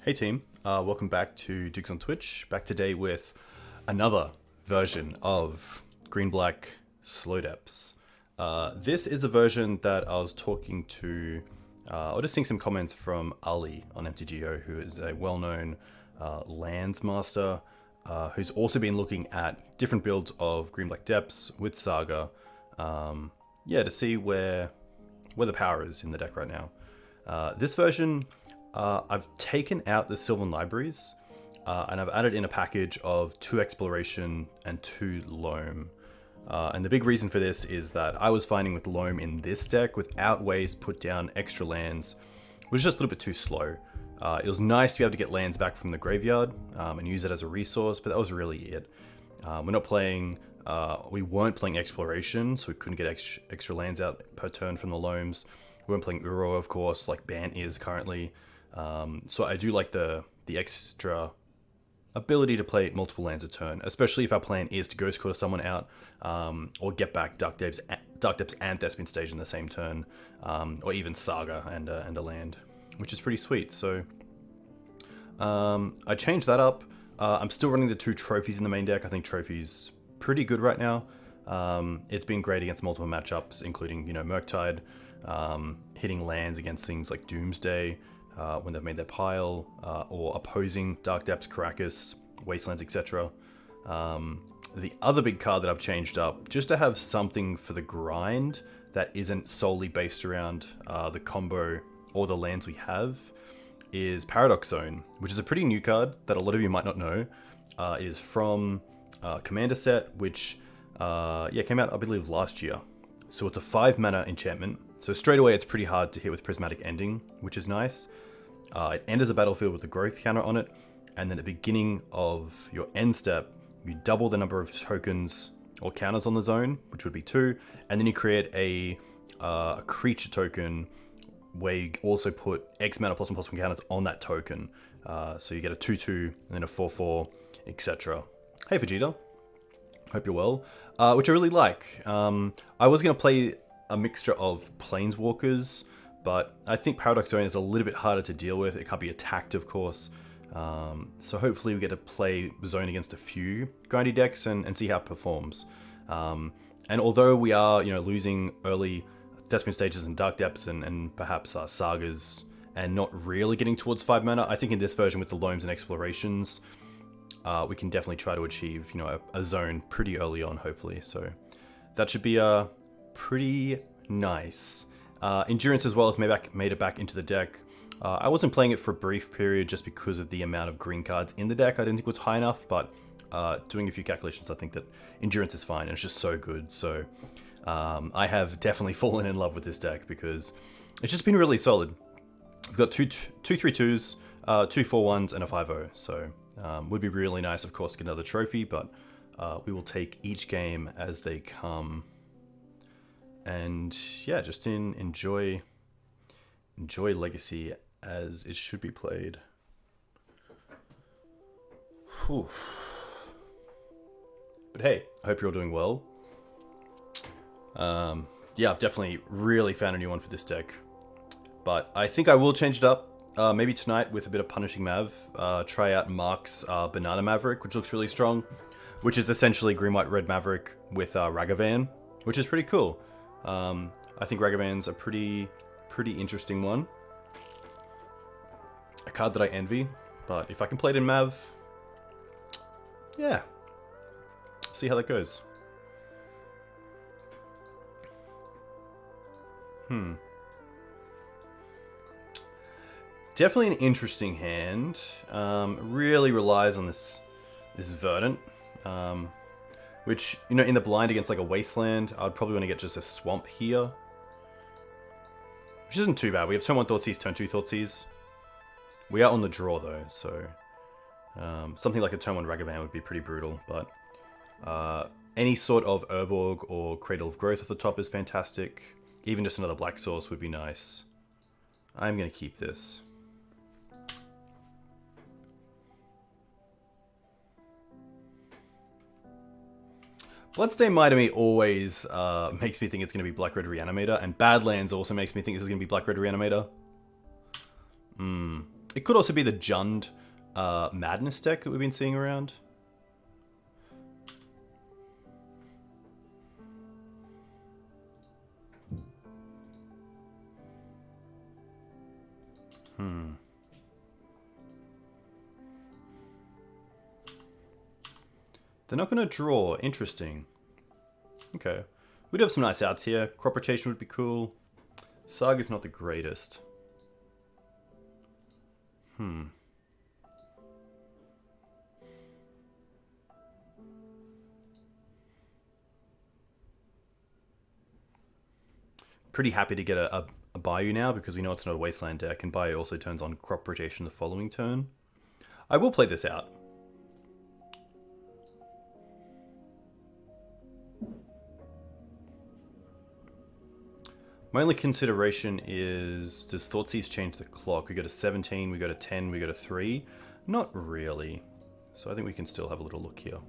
Hey team, welcome back to Dukes on Twitch. Back today with another version of Green-Black Slow Depths. This is a version that I was talking to, or just seeing some comments from Ali on MTGO, who is a well-known lands master, who's also been looking at different builds of Green-Black Depths with Saga, to see where the power is in the deck right now. This version, I've taken out the Sylvan Libraries, and I've added in a package of 2 Exploration and 2 Loam. And the big reason for this is that I was finding with Loam in this deck, without ways put down extra lands, was just a little bit too slow. It was nice to be able to get lands back from the graveyard and use it as a resource, but that was really it. We weren't playing Exploration, so we couldn't get extra lands out per turn from the Loams. We weren't playing Uro, of course, like Ban is currently. So I do like the extra ability to play multiple lands a turn, especially if our plan is to Ghost Quarter someone out, or get back Dark Depths and Thespian Stage in the same turn, or even Saga and a land, which is pretty sweet. So I changed that up. I'm still running the 2 trophies in the main deck. I think trophies pretty good right now. It's been great against multiple matchups, including Murktide, hitting lands against things like Doomsday, when they've made their pile, or opposing Dark Depths, Caracas, Wastelands, etc. The other big card that I've changed up, just to have something for the grind that isn't solely based around the combo or the lands we have, is Paradox Zone, which is a pretty new card that a lot of you might not know. Is from Commander set, which came out, I believe, last year. So it's a 5 mana enchantment. So straight away it's pretty hard to hit with Prismatic Ending, which is nice. It enters a battlefield with a growth counter on it, and then at the beginning of your end step, you double the number of tokens or counters on the zone, which would be 2, and then you create a creature token where you also put X amount of +1/+1 counters on that token. So you get a 2/2, and then a 4/4, etc. Hey Vegeta, hope you're well. Which I really like. I was going to play a mixture of Planeswalkers, but I think Paradox Zone is a little bit harder to deal with. It can't be attacked, of course. So hopefully we get to play Zone against a few grindy decks and see how it performs. And although we are, losing early Thespian Stages and Dark Depths and perhaps Sagas, and not really getting towards 5 mana, I think in this version with the Loams and Explorations, we can definitely try to achieve, a zone pretty early on, hopefully. So that should be pretty nice. Endurance as well has made it back into the deck. I wasn't playing it for a brief period just because of the amount of green cards in the deck. I didn't think it was high enough, but doing a few calculations, I think that Endurance is fine, and it's just so good. So I have definitely fallen in love with this deck because it's just been really solid. We've got two 3/2s, 2 4/1s, and a 5/0. So would be really nice, of course, to get another trophy, but we will take each game as they come. And yeah, just enjoy Legacy as it should be played. Whew. But hey, I hope you're all doing well. I've definitely really found a new one for this deck, but I think I will change it up. Maybe tonight with a bit of Punishing Mav. Try out Mark's Banana Maverick, which looks really strong, which is essentially Green White Red Maverick with Ragavan, which is pretty cool. I think Ragavan's a pretty interesting one. A card that I envy, but if I can play it in Mav, yeah. See how that goes. Definitely an interesting hand. Really relies on this Verdant. Which, in the blind against like a Wasteland, I'd probably want to get just a Swamp here. Which isn't too bad. We have turn 1 Thoughtseize, turn 2 Thoughtseize. We are on the draw though, so something like a turn 1 Ragavan would be pretty brutal, but any sort of Urborg or Cradle of Growth off the top is fantastic. Even just another Black Source would be nice. I'm going to keep this. Bloodstained Might of Me always makes me think it's going to be Black-Red Reanimator, and Badlands also makes me think this is going to be Black-Red Reanimator. It could also be the Jund Madness deck that we've been seeing around. They're not going to draw. Interesting. Okay. We'd have some nice outs here. Crop rotation would be cool. Saga's not the greatest. Pretty happy to get a Bayou now because we know it's not a Wasteland deck, and Bayou also turns on crop rotation the following turn. I will play this out. My only consideration is, does Thoughtseize change the clock? We go to 17, we go to 10, we go to 3. Not really. So I think we can still have a little look here.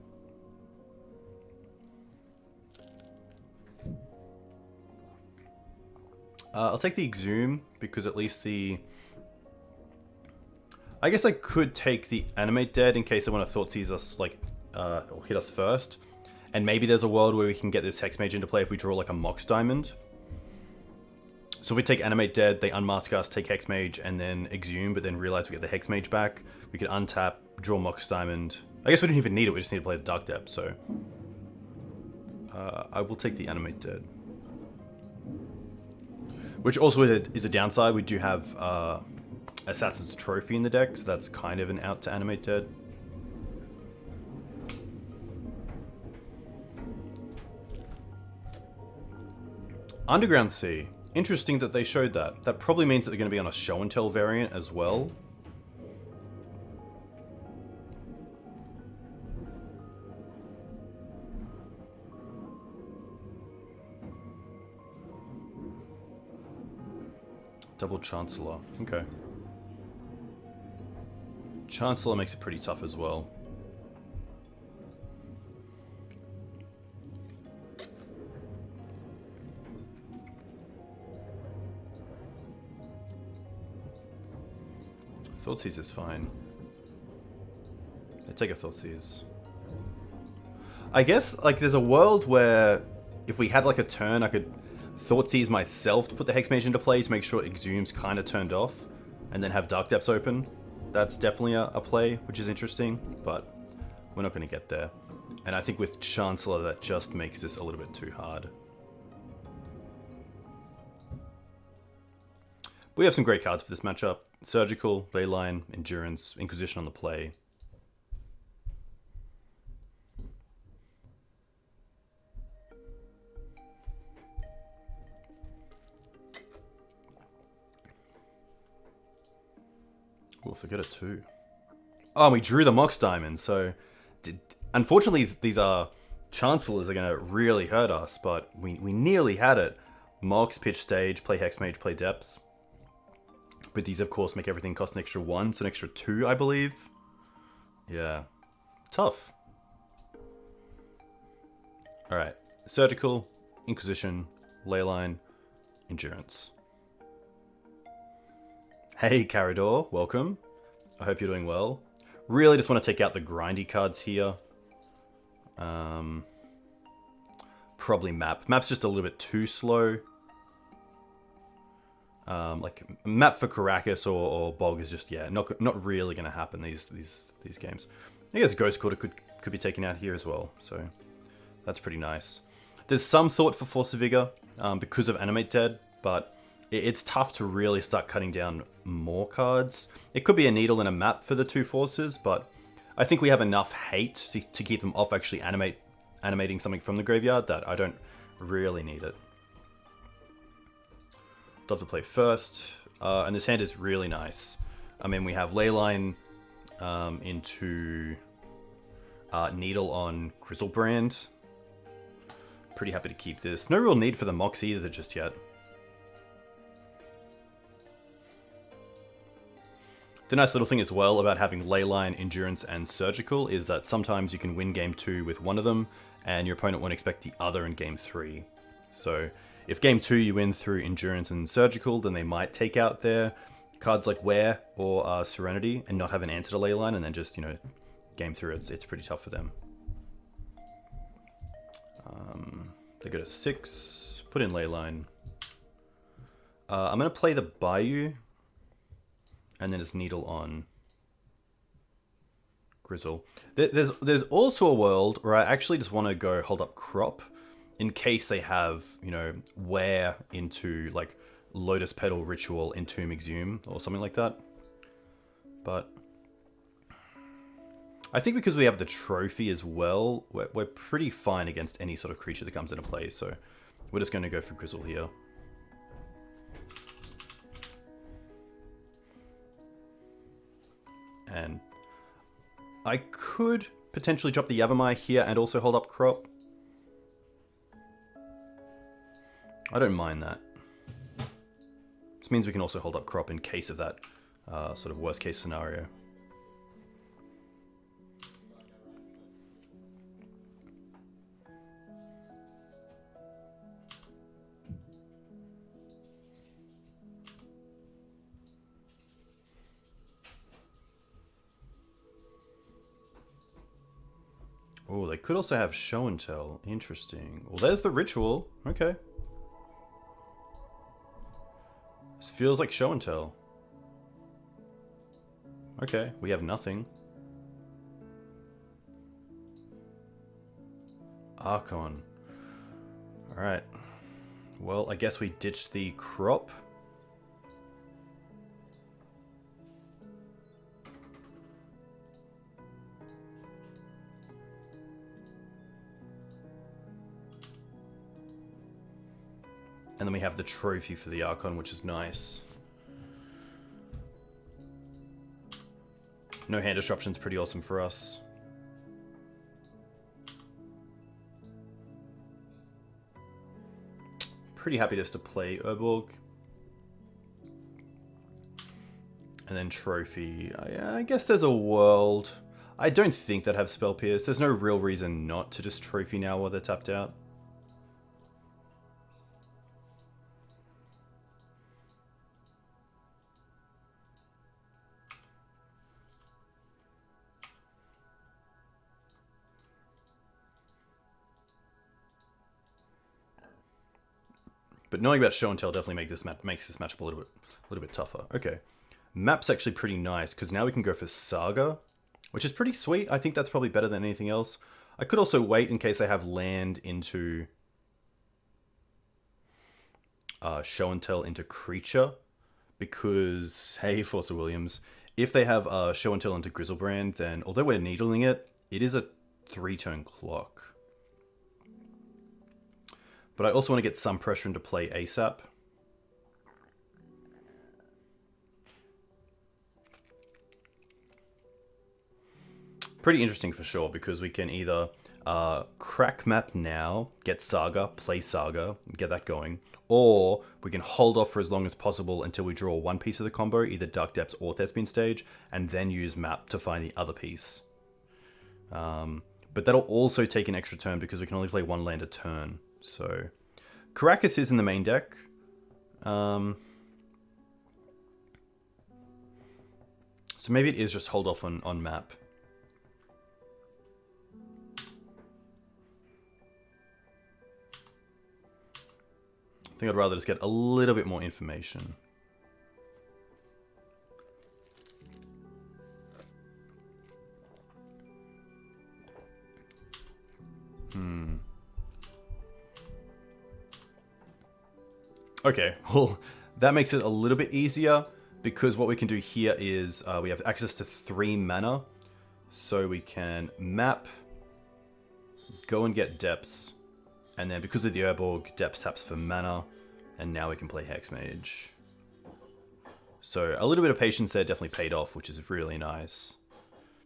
I'll take the Exhume, because at least the... I guess I could take the Animate Dead in case they want to Thoughtseize us, like, or hit us first. And maybe there's a world where we can get this Hex Mage into play if we draw, like, a Mox Diamond. So if we take Animate Dead, they unmask us, take Hex Mage, and then Exhume, but then realize we get the Hex Mage back. We could untap, draw Mox Diamond. I guess we didn't even need it, we just need to play the Dark Depth, so... I will take the Animate Dead. Which also is a downside. We do have Assassin's Trophy in the deck, so that's kind of an out to Animate Dead. Underground Sea. Interesting that they showed that. That probably means that they're going to be on a Show and Tell variant as well. Double Chancellor. Okay. Chancellor makes it pretty tough as well. Thoughtseize is fine. I take a Thoughtseize. I guess, like, there's a world where if we had, like, a turn, I could Thoughtseize myself to put the Hex Mage into play to make sure Exhume's kind of turned off, and then have Dark Depths open. That's definitely a play, which is interesting, but we're not going to get there. And I think with Chancellor, that just makes this a little bit too hard. We have some great cards for this matchup. Surgical, Leyline, Endurance, Inquisition on the play. We'll forget it too. Oh, we drew the Mox Diamond, so... Unfortunately, these are... Chancellors are going to really hurt us, but we nearly had it. Mox, pitch stage, play Hexmage, play Depths. But these, of course, make everything cost an extra 1, so an extra 2, I believe. Yeah. Tough. Alright. Surgical, Inquisition, Leyline, Endurance. Hey, Carador. Welcome. I hope you're doing well. Really just want to take out the grindy cards here. Probably Map. Map's just a little bit too slow. Like Map for Caracas or Bog is just, yeah, not really going to happen these games. I guess Ghost Quarter could be taken out here as well, so that's pretty nice. There's some thought for Force of Vigor because of Animate Dead, but it's tough to really start cutting down more cards. It could be a Needle and a Map for the two forces, but I think we have enough hate to keep them off actually animating something from the graveyard that I don't really need it. Love to play first, and this hand is really nice. I mean, we have Leyline into Needle on Grizzlebrand. Pretty happy to keep this. No real need for the Mox either just yet. The nice little thing as well about having Leyline, Endurance, and Surgical is that sometimes you can win game 2 with one of them, and your opponent won't expect the other in game 3. So if game 2 you win through Endurance and Surgical, then they might take out their cards like Wear or Serenity and not have an answer to Leyline and then just, game through. It's pretty tough for them. They go to 6, put in Leyline. I'm going to play the Bayou, and then it's Needle on Grizzle. There's also a world where I actually just want to go hold up Crop in case they have, Wear into, like, Lotus Petal Ritual, Entomb Exhume, or something like that. But I think because we have the trophy as well, we're pretty fine against any sort of creature that comes into play, so we're just going to go for Grizzle here. And I could potentially drop the Yavimaya here and also hold up Crop. I don't mind that. This means we can also hold up Crop in case of that sort of worst case scenario. Oh, they could also have Show and Tell. Interesting. Well, there's the Ritual. Okay. This feels like Show and Tell. Okay, we have nothing. Archon. Alright. Well, I guess we ditched the Crop. And then we have the trophy for the Archon, which is nice. No hand disruption's pretty awesome for us. Pretty happy just to play Urborg. And then trophy. I guess there's a world. I don't think they'd have Spell Pierce. There's no real reason not to just trophy now while they're tapped out. But knowing about Show and Tell definitely makes this matchup a little bit tougher. Okay, map's actually pretty nice because now we can go for Saga, which is pretty sweet. I think that's probably better than anything else. I could also wait in case they have land into Show and Tell into creature, because hey, Forza Williams, if they have Show and Tell into Grizzlebrand, then although we're needling it, it is a 3-turn clock. But I also want to get some pressure into play ASAP. Pretty interesting for sure, because we can either crack map now, get Saga, play Saga, get that going, or we can hold off for as long as possible until we draw one piece of the combo, either Dark Depths or Thespian Stage, and then use map to find the other piece. But that'll also take an extra turn because we can only play one land a turn. So Caracas is in the main deck. So maybe it is just hold off on map. I think I'd rather just get a little bit more information. Okay, well, that makes it a little bit easier because what we can do here is we have access to 3 mana. So we can map, go and get Depths, and then because of the Urborg, Depths taps for mana, and now we can play Hexmage. So a little bit of patience there definitely paid off, which is really nice.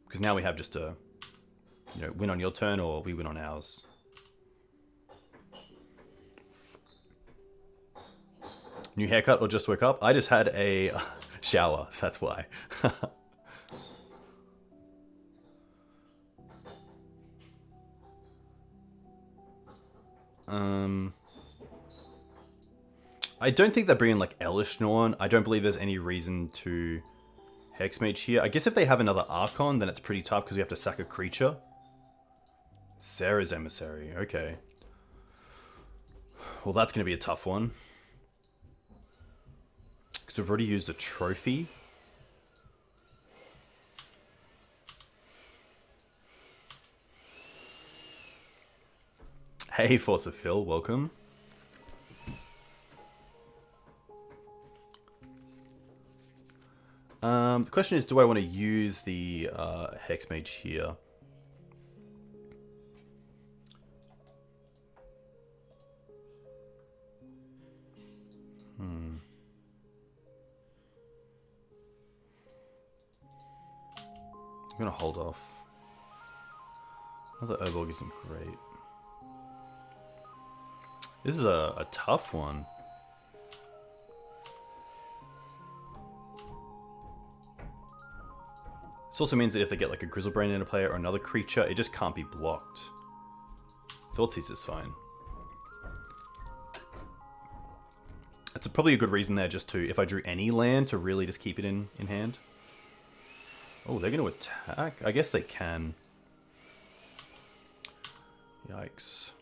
Because now we have just a, win on your turn or we win on ours. New haircut or just woke up? I just had a shower, so that's why. I don't think they're bringing like Elishnorn. I don't believe there's any reason to Hexmage here. I guess if they have another Archon, then it's pretty tough because we have to sack a creature. Sarah's Emissary, okay. Well, that's going to be a tough one. Because we've already used a trophy. Hey, Force of Phil, welcome. The question is, do I want to use the Hexmage here? I'm going to hold off. Another Urborg isn't great. This is a tough one. This also means that if they get like a Grizzlebrain into play or another creature, it just can't be blocked. Thoughtseize is fine. That's probably a good reason there just to, if I drew any land, to really just keep it in hand. Oh, they're going to attack? I guess they can. Yikes.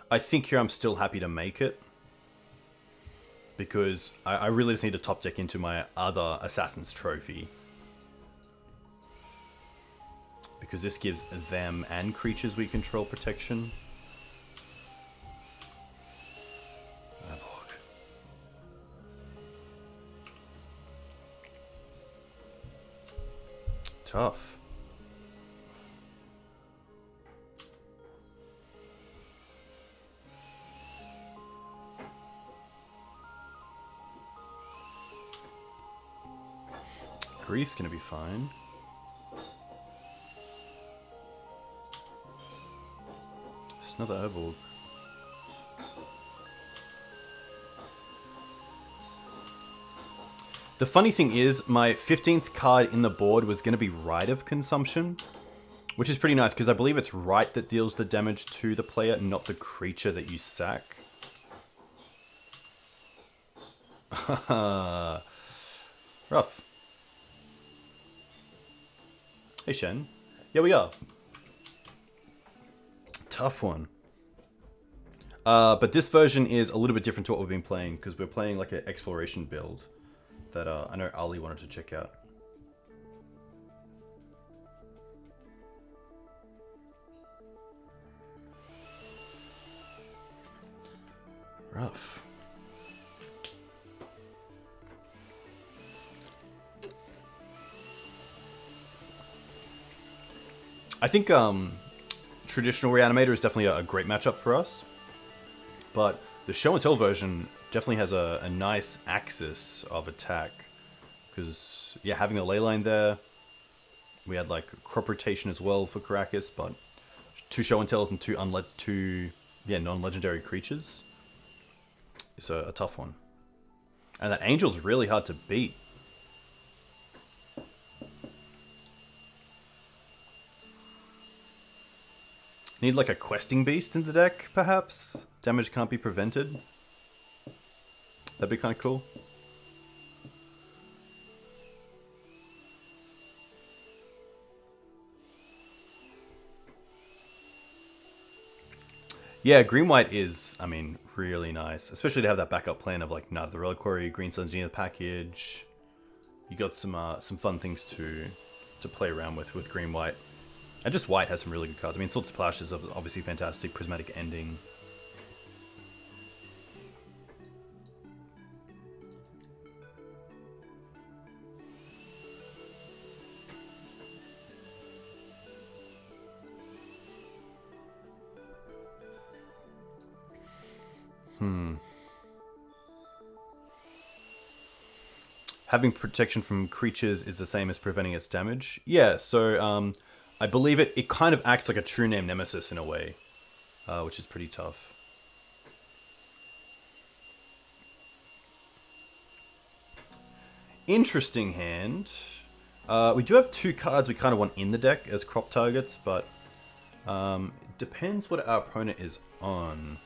I think here I'm still happy to make it. Because I really just need to top deck into my other Assassin's Trophy. Because this gives them and creatures we control protection. Tough. Grief's gonna be fine. Just another Urborg. The funny thing is, my 15th card in the board was going to be Rite of Consumption, which is pretty nice because I believe it's Rite that deals the damage to the player, not the creature that you sack. Rough. Hey Shen. Yeah, we are. Tough one. But this version is a little bit different to what we've been playing because we're playing like an exploration build that I know Ali wanted to check out. Rough. I think traditional Reanimator is definitely a great matchup for us, but the show and tell version definitely has a nice axis of attack because yeah, having a ley line there, we had like crop rotation as well for Caracas, but 2 show and tells and 2 non-legendary creatures. It's a tough one, and that angel's really hard to beat. Need like a questing beast in the deck, perhaps? Damage can't be prevented. That'd be kind of cool. Yeah, green-white is, I mean, really nice. Especially to have that backup plan of like Knight of the Reliquary, Green Sun's Zenith package. You got some fun things to play around with green-white. And just white has some really good cards. I mean, Sword Splash is obviously fantastic. Prismatic Ending. Having protection from creatures is the same as preventing its damage. Yeah, so I believe it kind of acts like a true name nemesis in a way, which is pretty tough. Interesting hand. We do have 2 cards we kind of want in the deck as crop targets, but it depends what our opponent is on.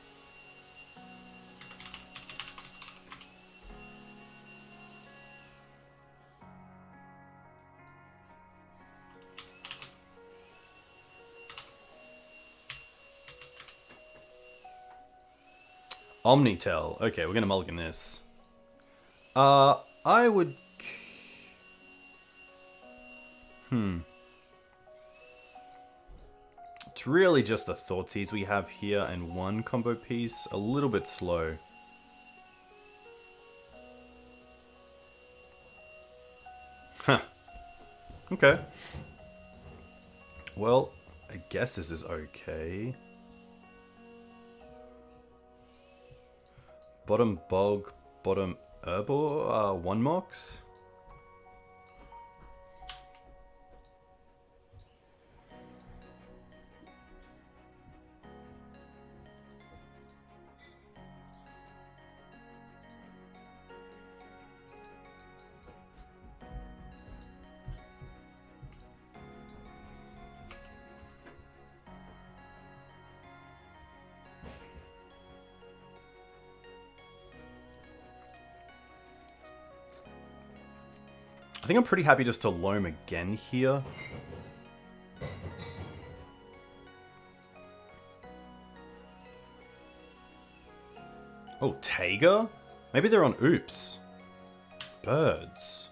Omnitel. Okay, we're gonna mulligan this. I would... It's really just the Thoughtseize we have here and one combo piece. A little bit slow. Huh. Okay. Well, I guess this is okay. Bottom Bog, bottom Herbal, 1 Mox. I think I'm pretty happy just to Loam again here. Oh, Taiga? Maybe they're on Oops. Birds.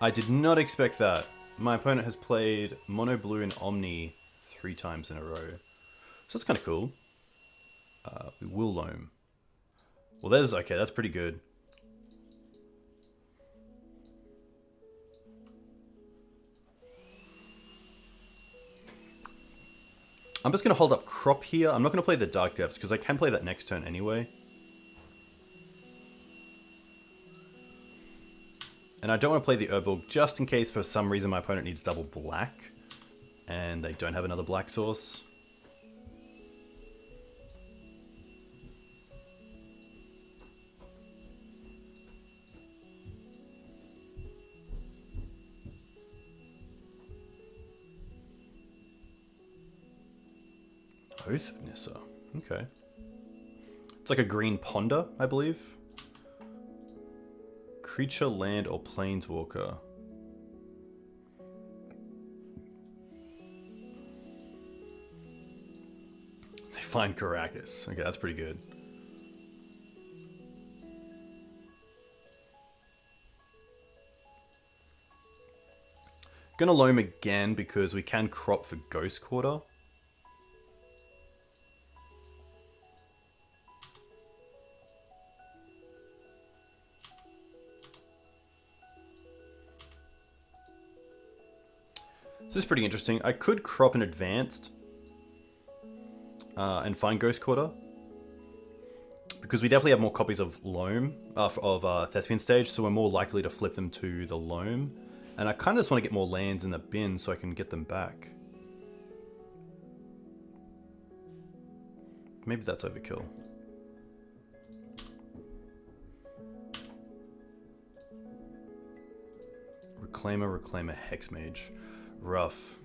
I did not expect that. My opponent has played Mono Blue and Omni 3 times in a row. So that's kind of cool. We will Loam. Well, there's... Okay, that's pretty good. I'm just going to hold up Crop here. I'm not going to play the Dark Depths because I can play that next turn anyway. And I don't want to play the Urborg just in case for some reason my opponent needs double black. And they don't have another black source. Oath of Nissa. Okay. It's like a green ponder, I believe. Creature, land, or planeswalker. They find Caracas. Okay, that's pretty good. Gonna Loam again because we can crop for Ghost Quarter. This is pretty interesting. I could crop an advanced and find Ghost Quarter because we definitely have more copies of Loam, of Thespian Stage, so we're more likely to flip them to the Loam. And I kind of just want to get more lands in the bin so I can get them back. Maybe that's overkill. Reclaimer, Hexmage. Rough.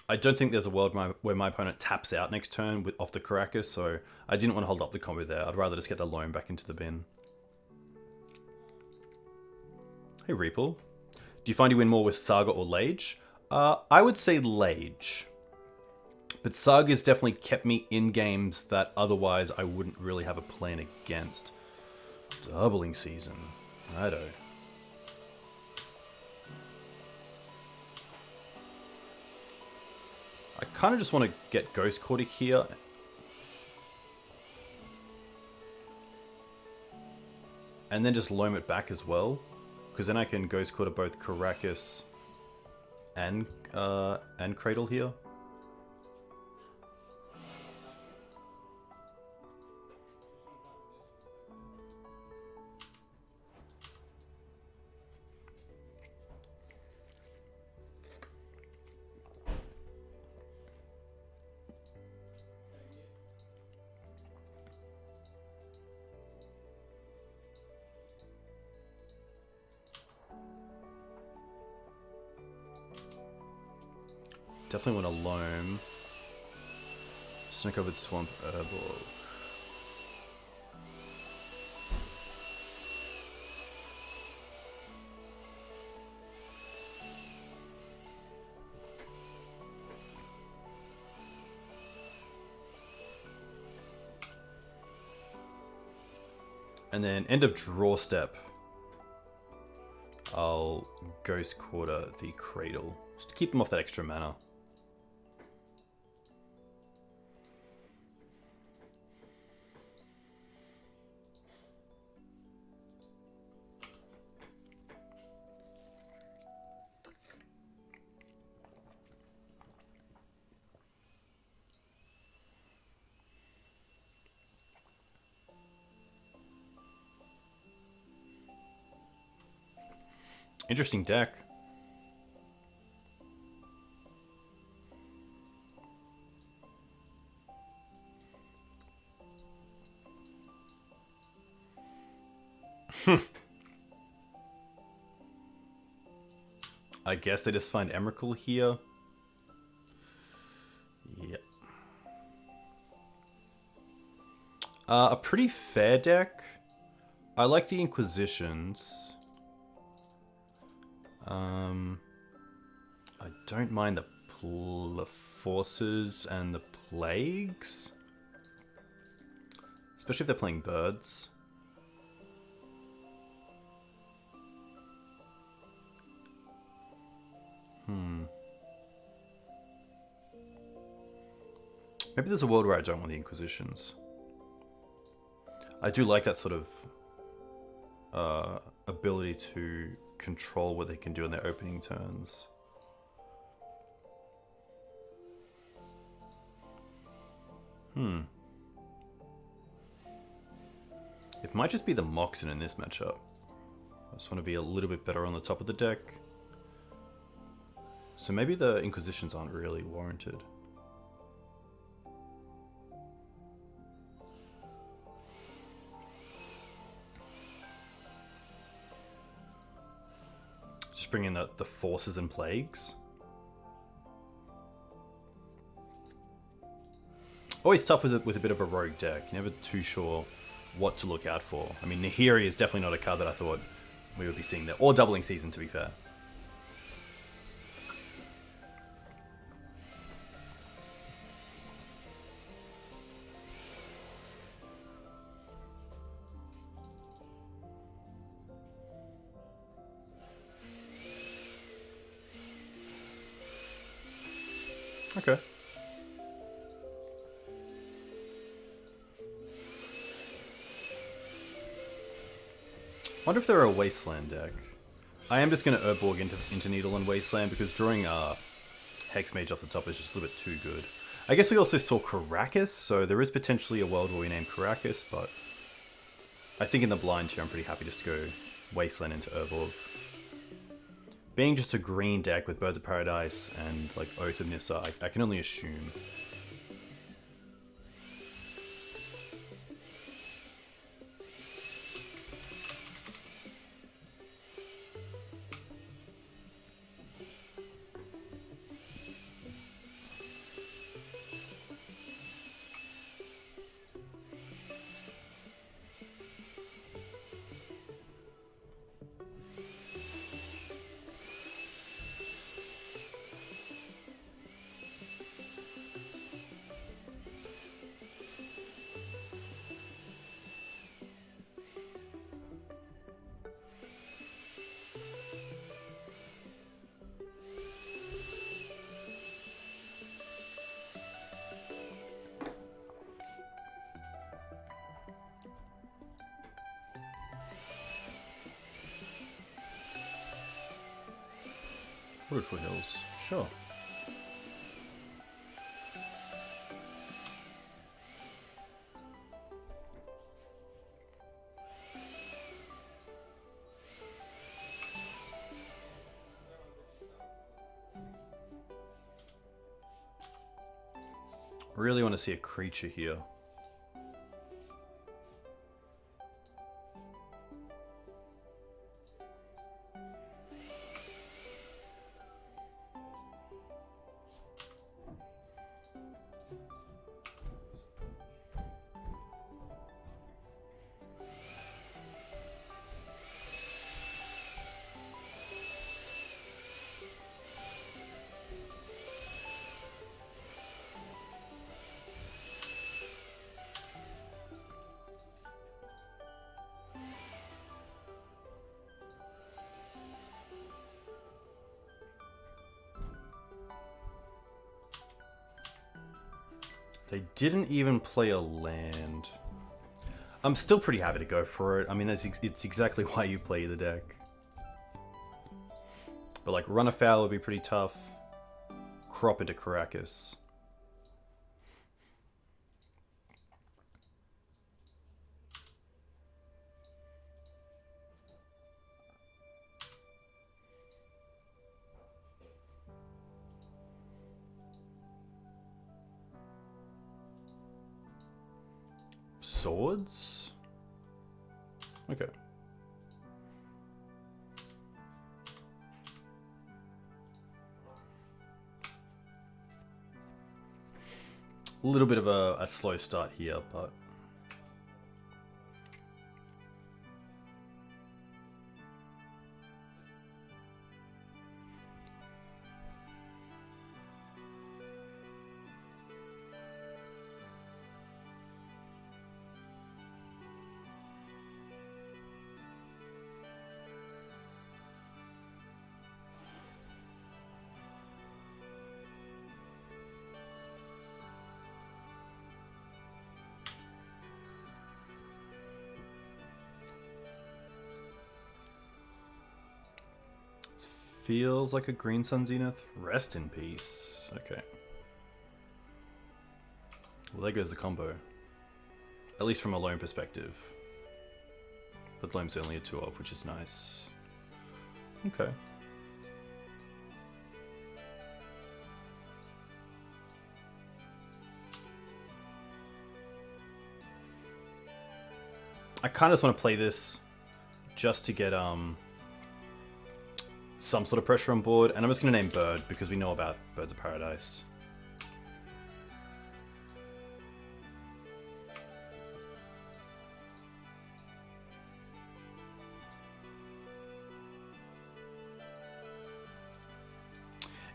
I don't think there's a world where my opponent taps out next turn off the Caracas, so I didn't want to hold up the combo there. I'd rather just get the Loam back into the bin. Hey, Reaple. Do you find you win more with Saga or Lage? I would say Lage. But Saga's definitely kept me in games that otherwise I wouldn't really have a plan against. Doubling Season. Righto. I kind of just want to get Ghost Quarter here. And then just Loam it back as well. Because then I can Ghost Quarter both Caracas and Cradle here. definitely want a Loam. Snow-covered swamp herbal. And then end of draw step, I'll Ghost Quarter the Cradle, just to keep them off that extra mana. Interesting deck. I guess they just find Emrakul here. Yep. A pretty fair deck. I like the Inquisitions. I don't mind the Forces and the Plagues. Especially if they're playing birds. Maybe there's a world where I don't want the Inquisitions. I do like that sort of ability to control what they can do in their opening turns. It might just be the Moxen in this matchup. I just want to be a little bit better on the top of the deck. So maybe the Inquisitions aren't really warranted. Just bring in the Forces and Plagues. Always tough with a bit of a rogue deck. You're never too sure what to look out for. I mean, Nahiri is definitely not a card that I thought we would be seeing there. Or Doubling Season, to be fair. Okay. Wonder if they're a Wasteland deck. I am just going to Urborg into Needle and Wasteland because drawing Hex Mage off the top is just a little bit too good. I guess we also saw Karakas, so there is potentially a world where we name Karakas, but I think in the blind tier I'm pretty happy just to go Wasteland into Urborg. Being just a green deck with Birds of Paradise and like Oath of Nissa, I can only assume. Wood Foothills, sure. Really want to see a creature here. They didn't even play a land. I'm still pretty happy to go for it. I mean, it's exactly why you play the deck. But like, run afoul would be pretty tough. Crop into Caracas. Swords? Okay. A little bit of a slow start here, but... Feels like a Green Sun Zenith. Rest in peace. Okay. Well, there goes the combo. At least from a Loam perspective. But Loam's only a 2-of, which is nice. Okay. I kind of just want to play this just to get some sort of pressure on board, and I'm just going to name Bird because we know about Birds of Paradise.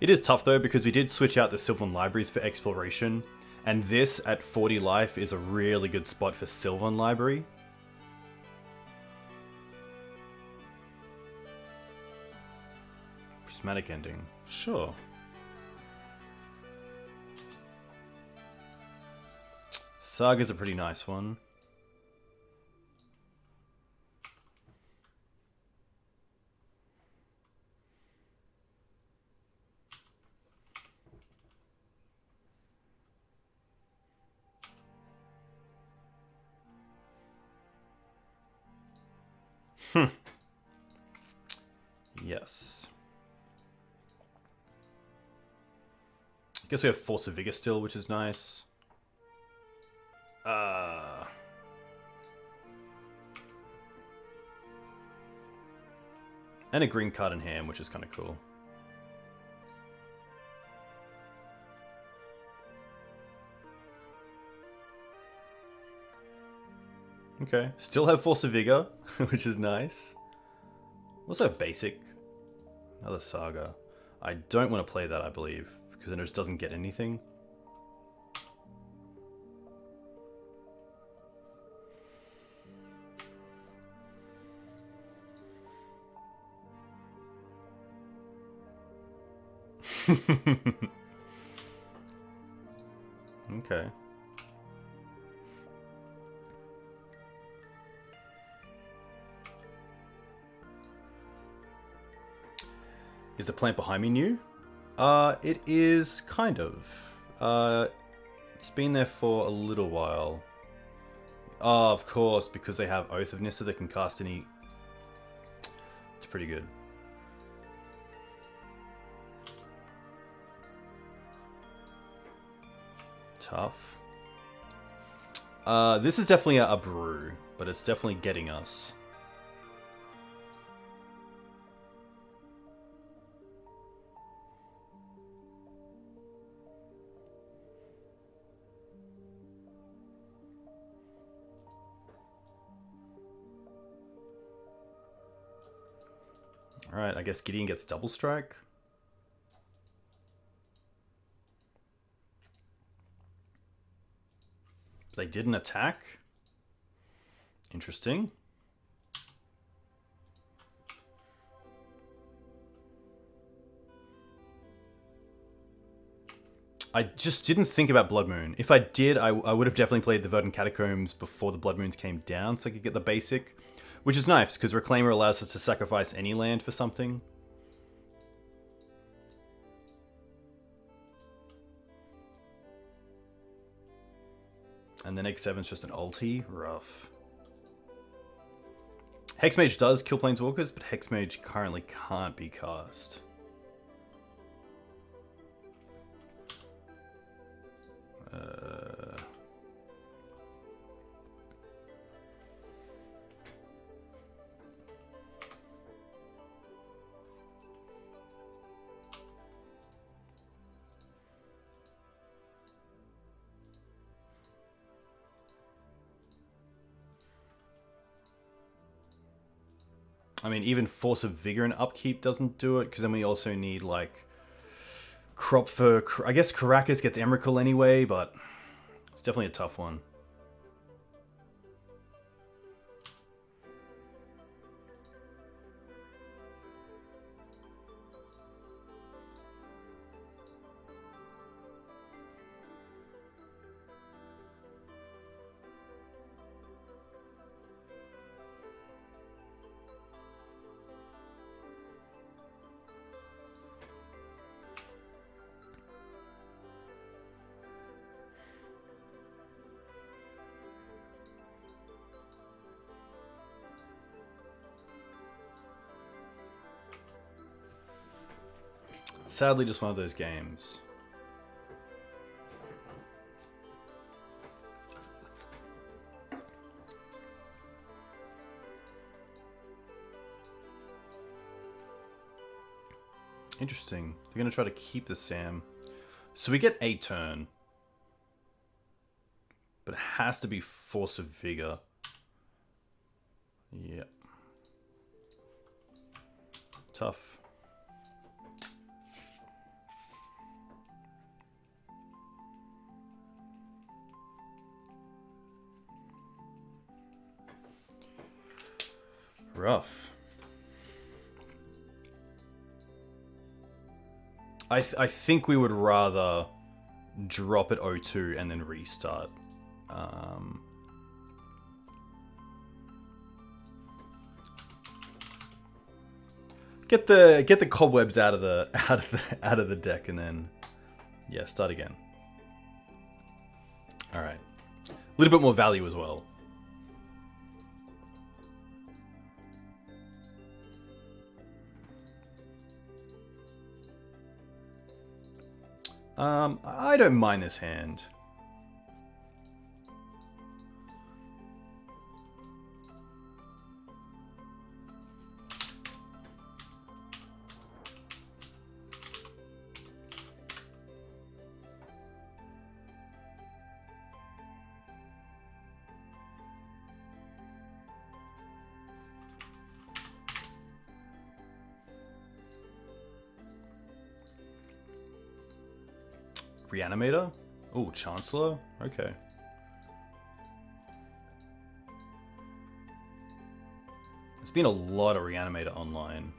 It is tough though because we did switch out the Sylvan Libraries for Exploration, and this at 40 life is a really good spot for Sylvan Library. Prismatic Ending. Sure. Saga's a pretty nice one. Yes. I guess we have Force of Vigor still, which is nice. And a green card in hand, which is kind of cool. Okay, still have Force of Vigor, which is nice. Also basic. Another Saga. I don't want to play that, I believe, because it just doesn't get anything. Okay. Is the plant behind me new? It is kind of. It's been there for a little while. Oh, of course, because they have Oath of Nissa, they can cast any... It's pretty good. Tough. This is definitely a brew, but it's definitely getting us. Alright, I guess Gideon gets double strike. They didn't attack. Interesting. I just didn't think about Blood Moon. If I did, I would have definitely played the Verdant Catacombs before the Blood Moons came down so I could get the basic. Which is nice, because Reclaimer allows us to sacrifice any land for something. And then X7's just an ulti. Rough. Hexmage does kill Planeswalkers, but Hexmage currently can't be cast. I mean, even Force of Vigor and Upkeep doesn't do it, because then we also need, like, Crop for... I guess Caracas gets Emrakul anyway, but it's definitely a tough one. Sadly, just one of those games. Interesting. They're going to try to keep the Sam. So we get a turn. But it has to be Force of Vigor. Yep. Tough. Rough. I think we would rather drop at 0-2 and then restart. Get the cobwebs out of the deck and then yeah, start again. All right, a little bit more value as well. I don't mind this hand. Reanimator? Oh, Chancellor? Okay. There's been a lot of Reanimator online.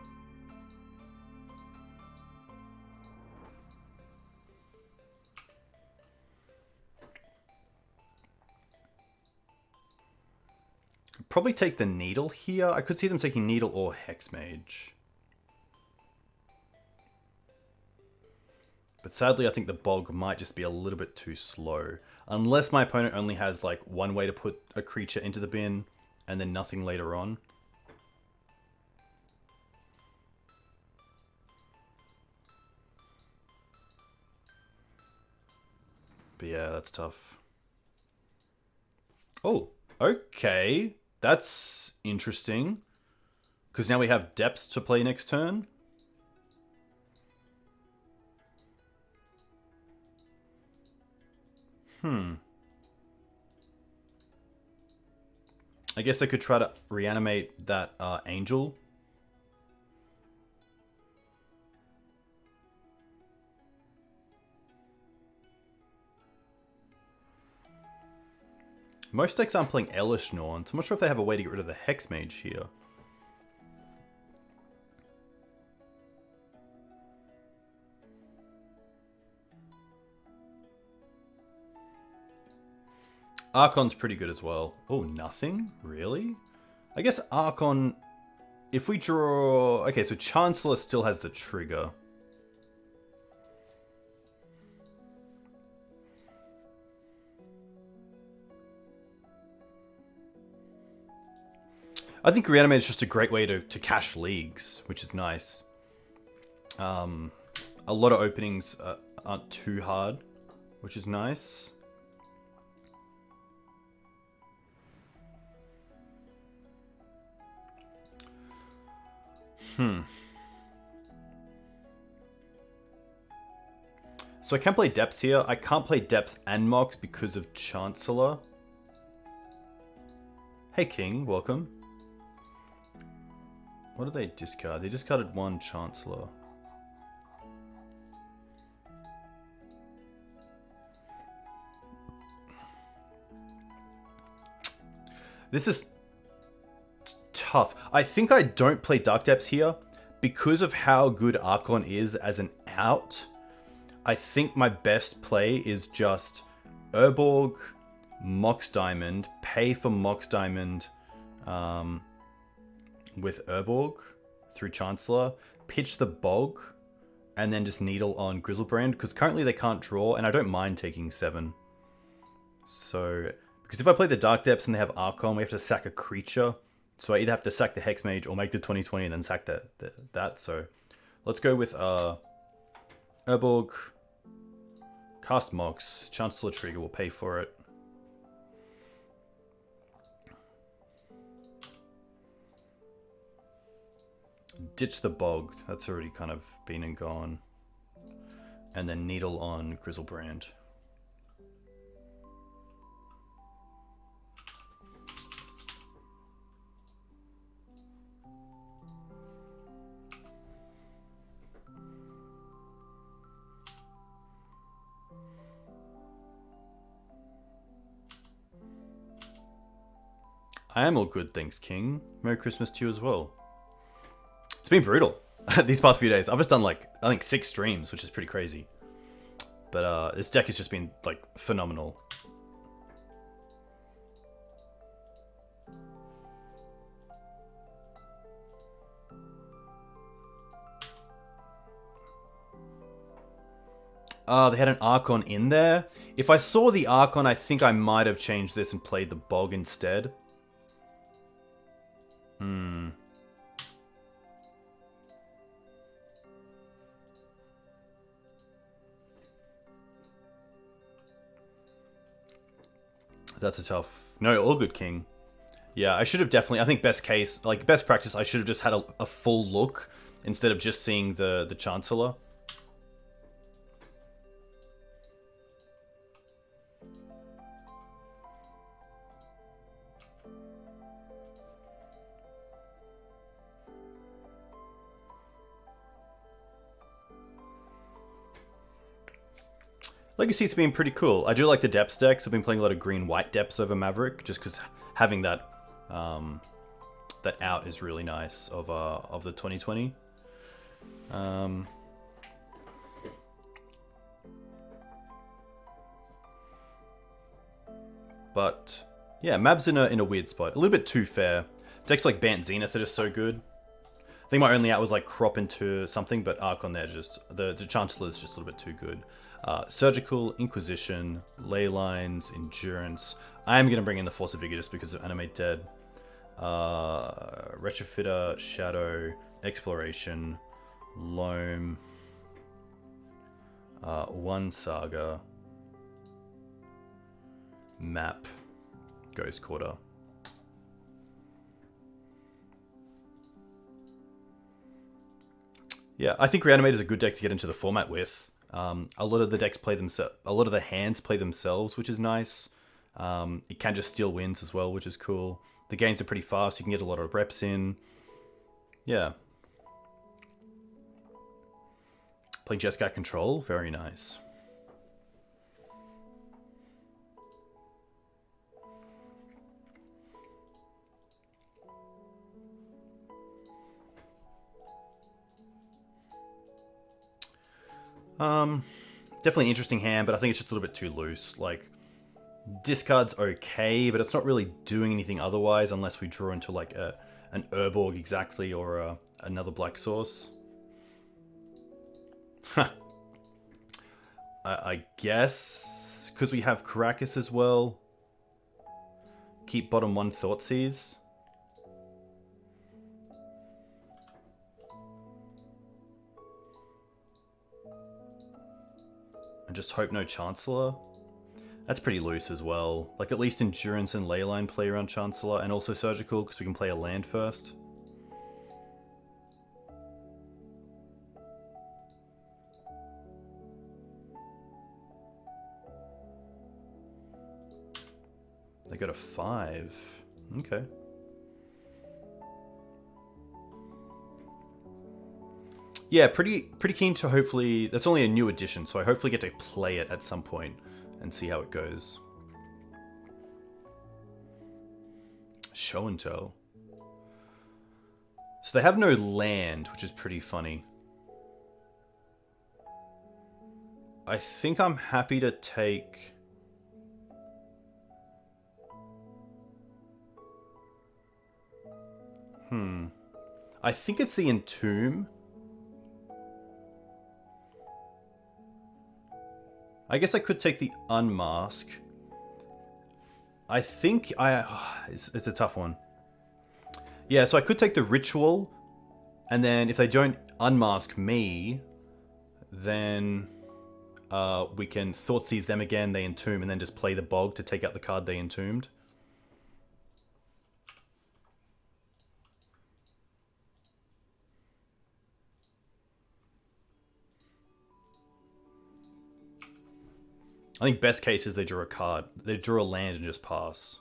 Probably take the Needle here. I could see them taking Needle or Hexmage. But sadly, I think the Bog might just be a little bit too slow. Unless my opponent only has like one way to put a creature into the bin and then nothing later on. But yeah, that's tough. Oh, okay. That's interesting. Because now we have Depths to play next turn. I guess they could try to reanimate that Angel. Most decks aren't playing Elish Norn, so I'm not sure if they have a way to get rid of the Hexmage here. Archon's pretty good as well. Oh, nothing? Really? I guess Archon... If we draw... Okay, so Chancellor still has the trigger. I think Reanimator is just a great way to cash leagues, which is nice. A lot of openings aren't too hard, which is nice. So I can play Depths here. I can't play Depths and Mox because of Chancellor. Hey King, welcome. What did they discard? They discarded one Chancellor. This is tough. I think I don't play Dark Depths here because of how good Archon is as an out. I think my best play is just Urborg, Mox Diamond, pay for Mox Diamond with Urborg through Chancellor, pitch the Bog, and then just Needle on Grizzlebrand, because currently they can't draw, and I don't mind taking 7. So, because if I play the Dark Depths and they have Archon, we have to sack a creature. So I either have to sack the Hex Mage or make the 20/20 and then sack that. So let's go with Urborg, cast Mox, Chancellor trigger, will pay for it. Ditch the Bog, that's already kind of been and gone. And then Needle on Grizzlebrand. I am all good, thanks, King. Merry Christmas to you as well. It's been brutal these past few days. I've just done like, I think 6 streams, which is pretty crazy. But this deck has just been like phenomenal. They had an Archon in there. If I saw the Archon, I think I might have changed this and played the Bog instead. That's a tough... No, all good, King. Yeah, I should have definitely... I think best case, like best practice, I should have just had a full look instead of just seeing the Chancellor. Legacy's been pretty cool. I do like the depths decks. I've been playing a lot of green-white depths over Maverick, just because having that that out is really nice of the 2020. But yeah, Mav's in a weird spot. A little bit too fair. Decks like Bant Zenith that are so good. I think my only out was like Crop into something, but Archon there just the Chancellor is just a little bit too good. Surgical, Inquisition, Ley Lines, Endurance. I am going to bring in the Force of Vigor just because of Animate Dead. Retrofitter, Shadow, Exploration, Loam, one Saga, Map, Ghost Quarter. Yeah, I think Reanimator is a good deck to get into the format with. A lot of the decks play themselves. A lot of the hands play themselves, which is nice. It can just steal wins as well, which is cool. The games are pretty fast. You can get a lot of reps in. Yeah. Playing Jeskai Control, very nice. Definitely an interesting hand, but I think it's just a little bit too loose. Like, Discard's okay, but it's not really doing anything otherwise unless we draw into like an Urborg exactly or another black source. Huh. I guess because we have Karakas as well. Keep bottom one Thoughtseize. And just hope no Chancellor. That's pretty loose as well. Like at least Endurance and Leyline play around Chancellor, and also Surgical because we can play a land first. They got a 5. Okay. Yeah, pretty keen to hopefully... That's only a new edition, so I hopefully get to play it at some point and see how it goes. Show and tell. So they have no land, which is pretty funny. I think I'm happy to take... I think it's the Entomb. I guess I could take the Unmask. I think it's a tough one. Yeah, so I could take the Ritual, and then if they don't unmask me, then we can Thoughtseize them again, they Entomb, and then just play the Bog to take out the card they Entombed. I think best case is they draw a card. They draw a land and just pass.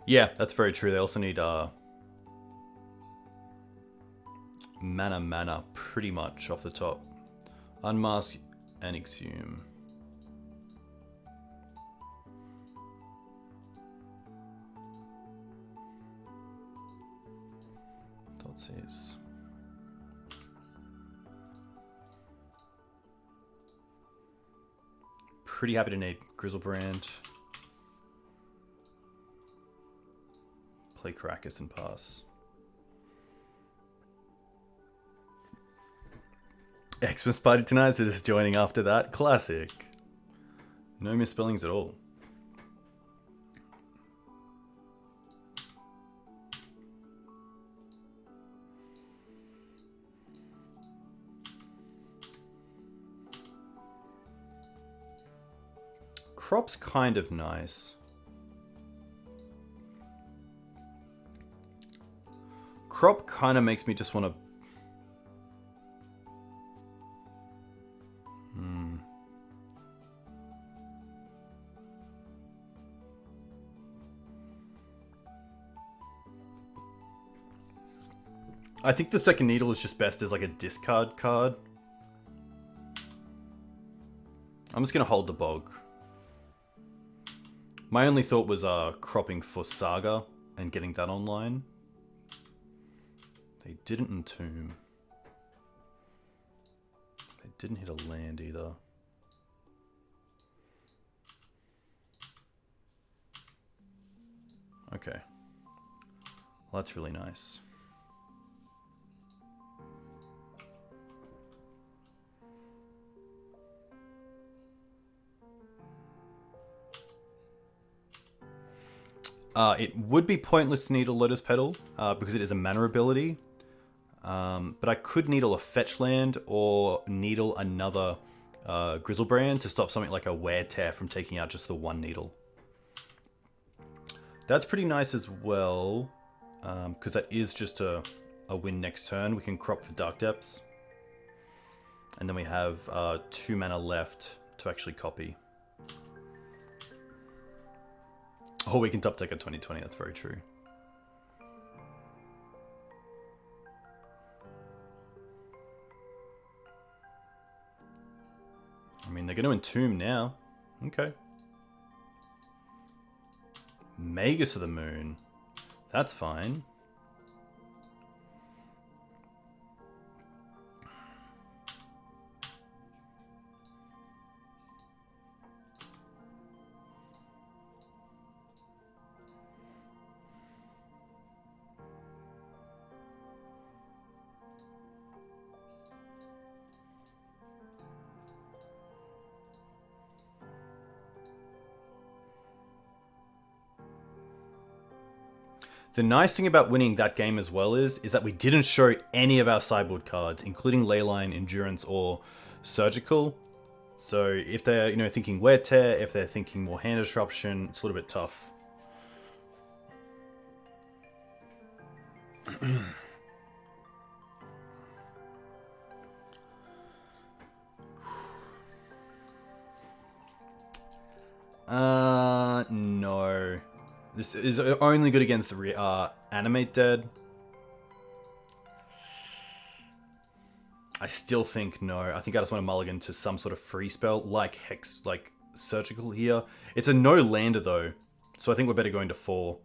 Yeah, that's very true. They also need mana pretty much off the top. Unmask and Exhume. Thoughtseize. Pretty happy to need Grizzlebrand. Play Karakas and pass. Xmas party tonight, so just joining after that. Classic. No misspellings at all. Crop's kind of nice. Crop kind of makes me just want to... I think the second needle is just best as like a discard card. I'm just going to hold the Bog. My only thought was cropping for Saga and getting that online. They didn't Entomb. They didn't hit a land either. Okay. Well, that's really nice. It would be pointless to needle Lotus Petal because it is a mana ability. But I could needle a fetch land or needle another Grizzlebrand to stop something like a Wear Tear from taking out just the one needle. That's pretty nice as well, because that is just a win next turn. We can crop for Dark Depths. And then we have 2 mana left to actually copy. Oh, we can top deck a 2020, that's very true. I mean, they're going to Entomb now. Okay. Magus of the Moon. That's fine. The nice thing about winning that game as well is that we didn't show any of our sideboard cards, including Leyline, Endurance, or Surgical. So if they're, thinking Wear Tear, if they're thinking more Hand Disruption, it's a little bit tough. No. This is only good against Animate Dead. I still think no. I think I just want to mulligan to some sort of free spell, like Hex, like Surgical here. It's a no lander though, so I think we're better going to 4.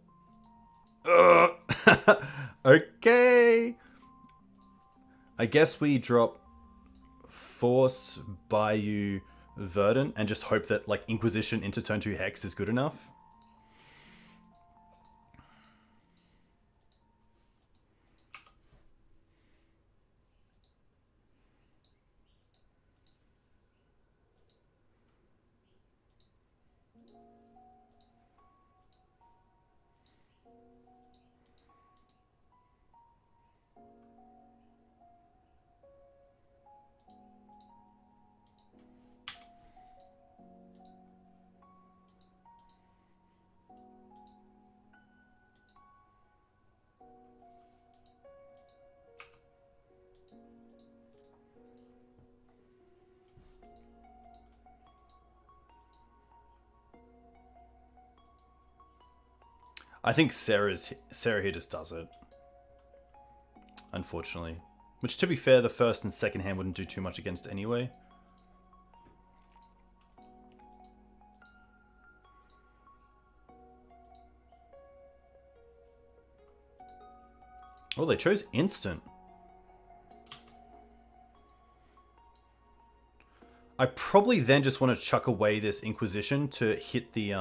Okay. I guess we drop Force, Bayou, Verdant, and just hope that like Inquisition into turn 2 Hex is good enough. I think Sarah here just does it. Unfortunately. Which, to be fair, the first and second hand wouldn't do too much against anyway. Oh, they chose instant. I probably then just want to chuck away this Inquisition to hit the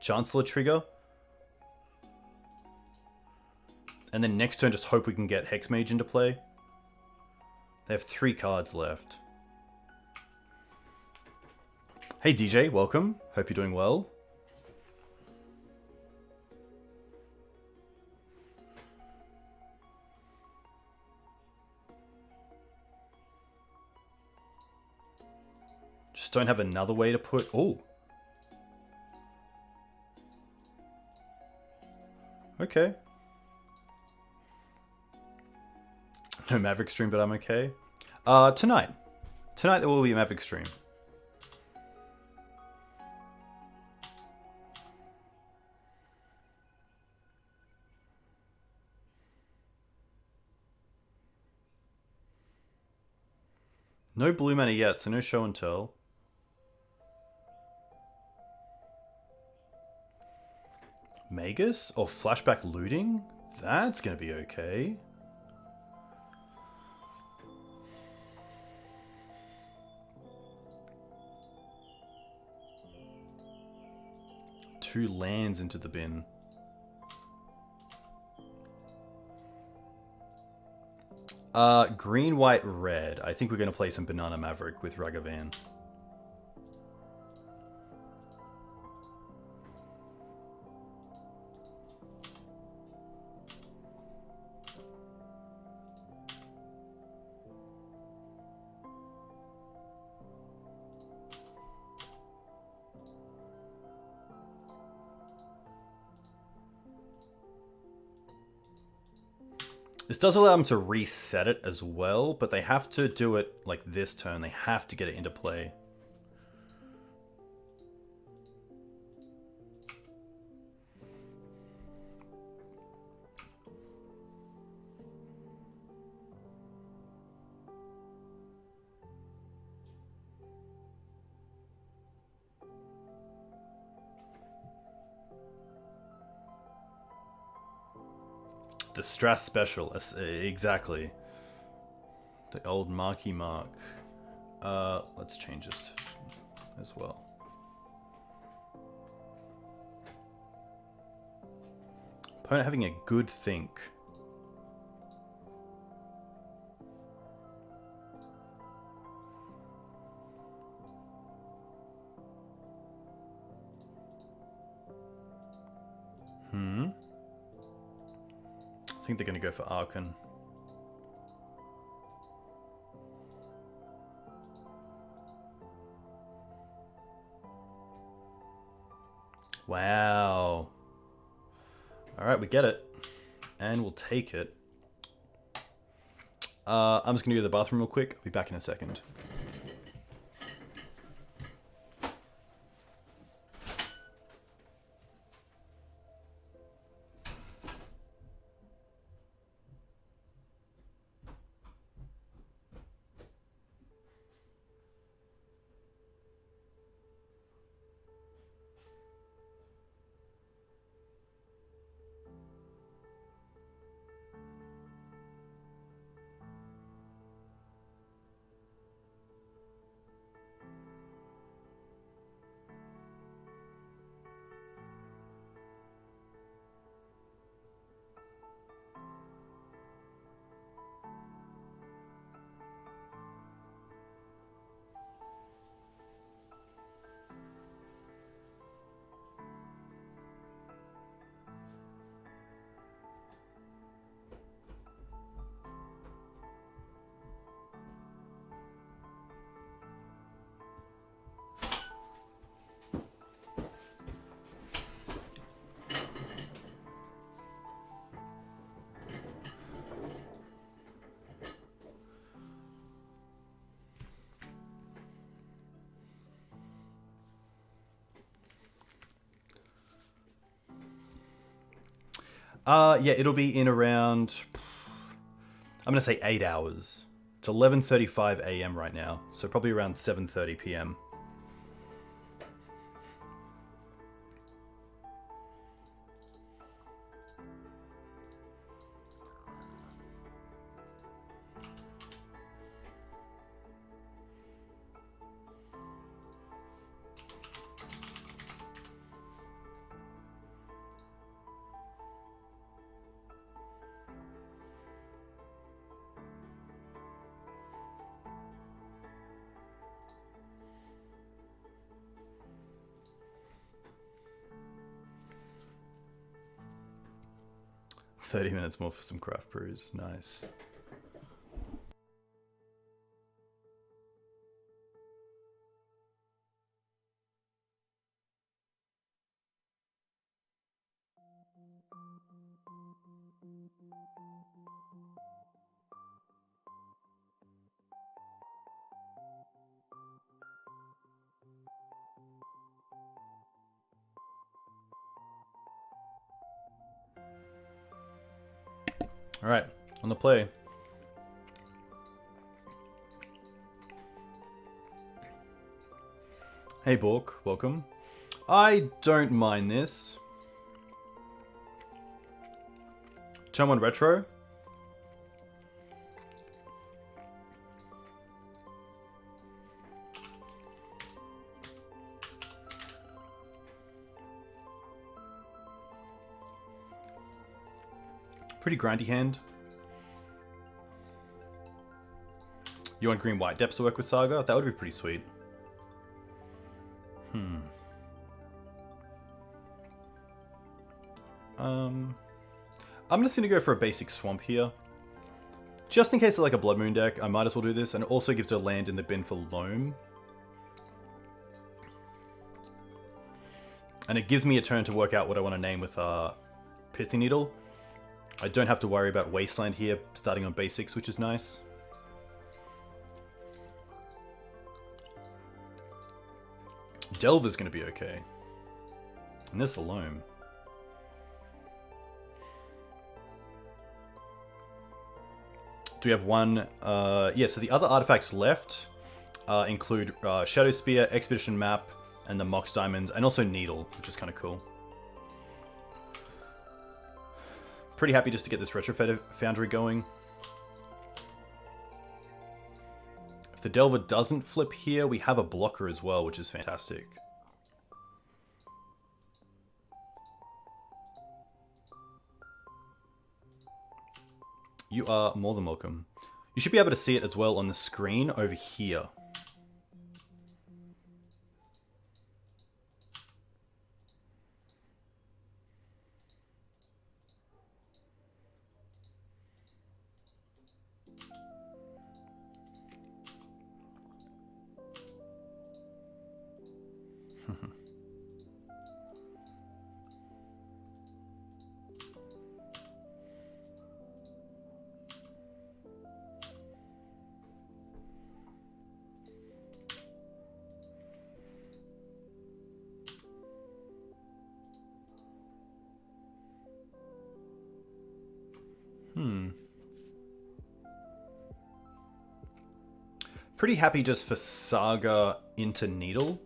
Chancellor trigger. And then next turn just hope we can get Hexmage into play. They have 3 cards left. Hey DJ, welcome. Hope you're doing well. Just don't have another way to put... Oh. Okay. No Maverick stream, but I'm okay. Tonight. Tonight there will be a Maverick stream. No blue mana yet, so no show and tell. Magus or flashback looting? That's gonna be okay. Two lands into the bin. Green, white, red. I think we're going to play some Banana Maverick with Ragavan. This does allow them to reset it as well, but they have to do it like this turn. They have to get it into play. The Strath Special, exactly. The old marquee mark. Let's change this as well. Opponent having a good think. I think they're going to go for Archon. Wow. Alright, we get it. And we'll take it. I'm just going to go to the bathroom real quick. I'll be back in a second. Yeah, it'll be in around, I'm going to say 8 hours. It's 11:35 a.m. right now, so probably around 7:30 p.m. "30 minutes more for some craft brews." Nice. All right, on the play. Hey Bork, welcome. I don't mind this. Turn 1 retro. Pretty grindy hand. You want green white depths to work with Saga? That would be pretty sweet. I'm just gonna go for a basic swamp here. Just in case I like a Blood Moon deck, I might as well do this, and it also gives a land in the bin for Loam. And it gives me a turn to work out what I want to name with Pithy Needle. I don't have to worry about Wasteland here, starting on basics, which is nice. Delver's going to be okay. And there's the Loam. Do we have one? Yeah, so the other artifacts left include Shadow Spear, Expedition Map, and the Mox Diamonds, and also Needle, which is kind of cool. Pretty happy just to get this Retrofit Foundry going. If the Delver doesn't flip here, we have a blocker as well, which is fantastic. You are more than welcome. You should be able to see it as well on the screen over here. Pretty happy just for Saga into Needle.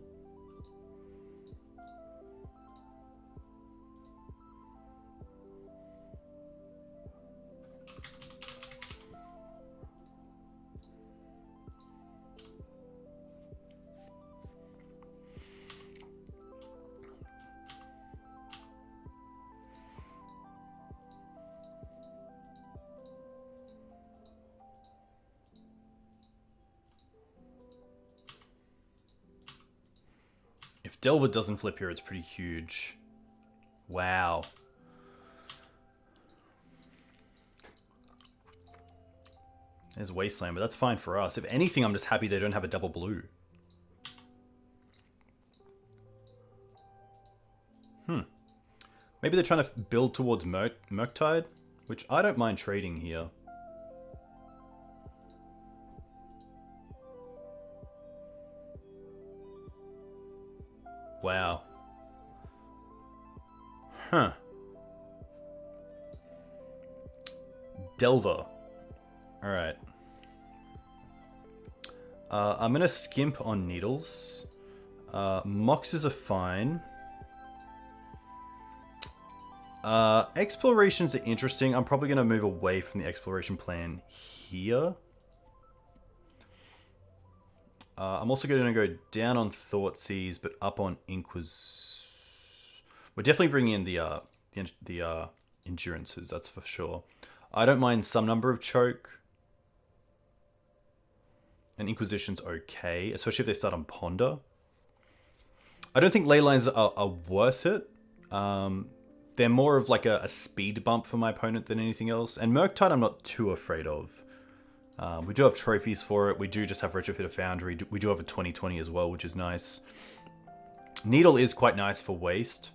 If Delver doesn't flip here, it's pretty huge. Wow. There's Wasteland, but that's fine for us. If anything, I'm just happy they don't have a double blue. Maybe they're trying to build towards Murktide, which I don't mind trading here. Wow. Huh. Delver. Alright. I'm going to skimp on Needles. Moxes are fine. Explorations are interesting. I'm probably going to move away from the exploration plan here. I'm also going to go down on Thoughtseize, but up on Inquis. We're definitely bringing in the Endurances, that's for sure. I don't mind some number of Choke. And Inquisition's okay, especially if they start on Ponder. I don't think Leylines are worth it. They're more of like a speed bump for my opponent than anything else. And Murktide I'm not too afraid of. We do have trophies for it. We do just have Retrofit Foundry. We do have a 2020 as well, which is nice. Needle is quite nice for waste.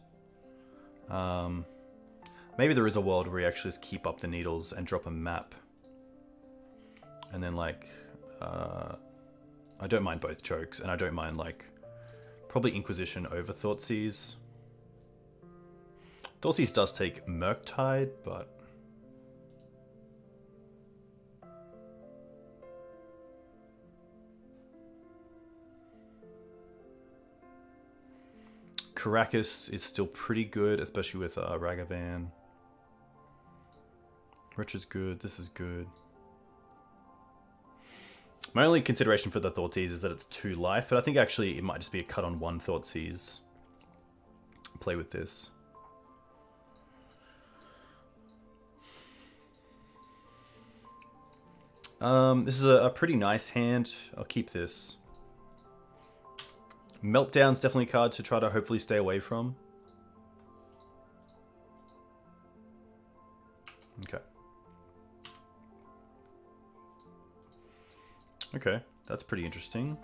Maybe there is a world where you actually just keep up the Needles and drop a map. And then like... I don't mind both Chokes, and I don't mind like... Probably Inquisition over Thoughtseize. Thoughtseize does take Murktide, but... Caracas is still pretty good, especially with Ragavan. Rich is good, this is good. My only consideration for the Thoughtseize is that it's 2 life, but I think actually it might just be a cut on 1 Thoughtseize. Play with this. This is a pretty nice hand. I'll keep this. Meltdown's definitely a card to try to hopefully stay away from. Okay. Okay, that's pretty interesting.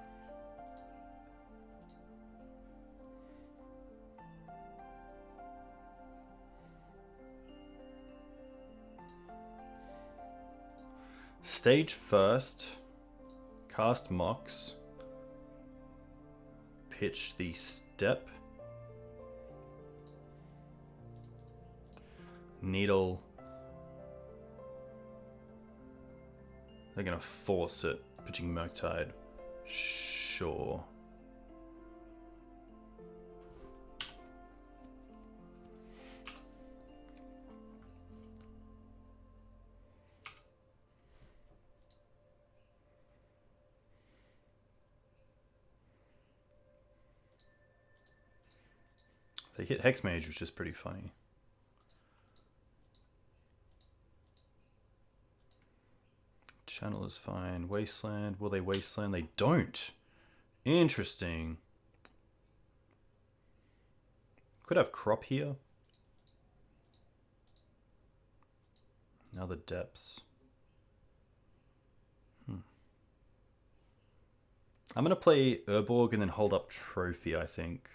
Stage first. Cast Mox. Pitch the step. Needle. They're gonna force it. Pitching Murktide. Sure. They hit Hexmage, which is pretty funny. Channel is fine. Wasteland. Will they Wasteland? They don't. Interesting. Could have Crop here. Now the Depths. I'm going to play Urborg and then hold up Trophy, I think.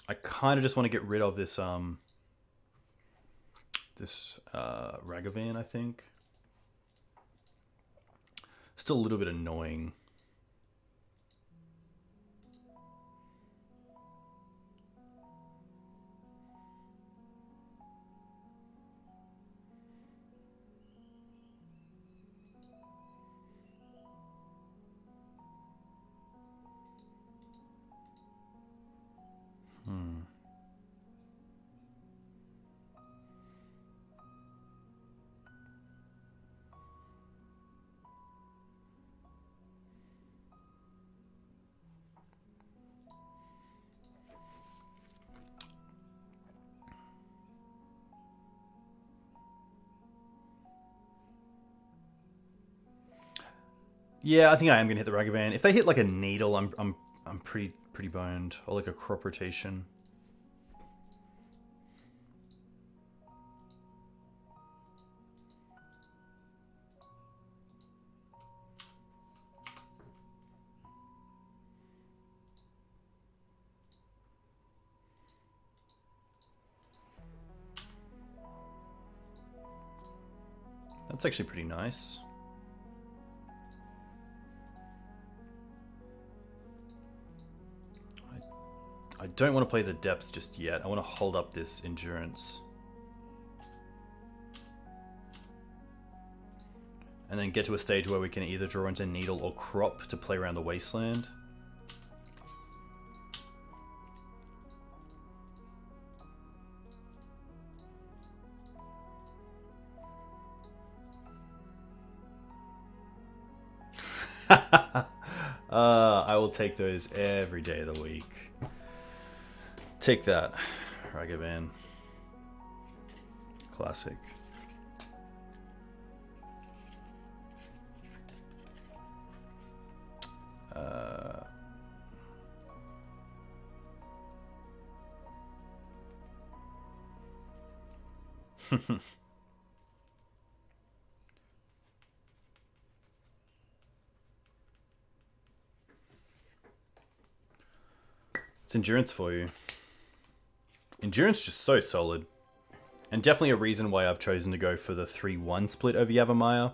I kind of just want to get rid of this Ragavan, I think. Still a little bit annoying. Yeah, I think I am gonna hit the Ragavan. If they hit like a Needle, I'm pretty boned, or like a Crop Rotation. That's actually pretty nice. I don't want to play the Depths just yet. I want to hold up this Endurance. And then get to a stage where we can either draw into Needle or Crop to play around the Wasteland. I will take those every day of the week. Take that, Ragavan. Classic. It's Endurance for you. Endurance is just so solid. And definitely a reason why I've chosen to go for the 3-1 split over Yavimaya.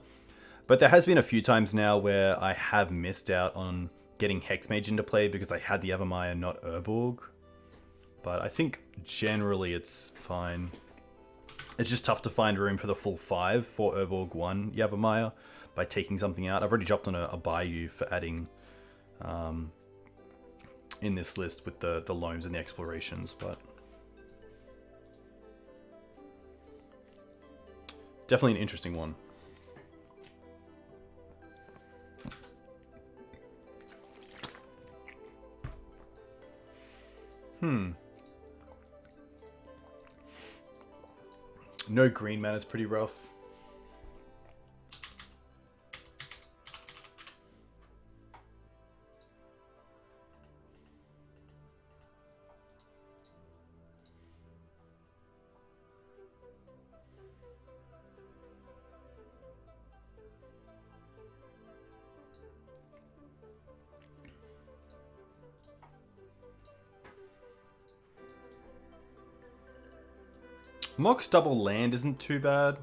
But there has been a few times now where I have missed out on getting Hexmage into play because I had the Yavimaya, not Urborg. But I think generally it's fine. It's just tough to find room for the full 5 for Urborg 1 Yavimaya by taking something out. I've already dropped on a Bayou for adding in this list with the Loams and the Explorations, but definitely an interesting one. No green mana is pretty rough. Mox double land isn't too bad.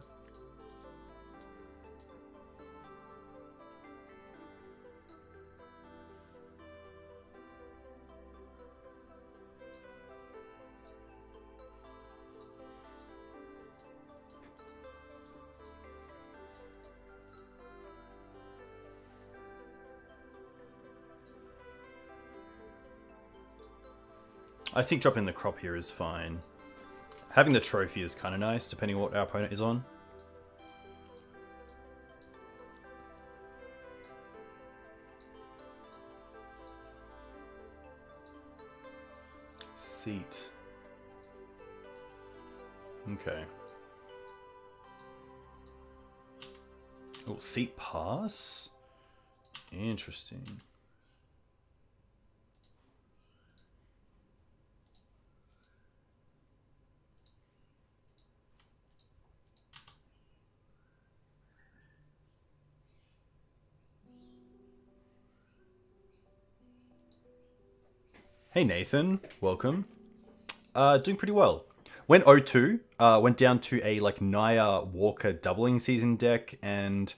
I think dropping the crop here is fine. Having the trophy is kind of nice, depending on what our opponent is on. Seat. Okay. Oh, seat pass? Interesting. Hey Nathan, welcome. Doing pretty well. Went 0-2, went down to a like Naya Walker doubling season deck and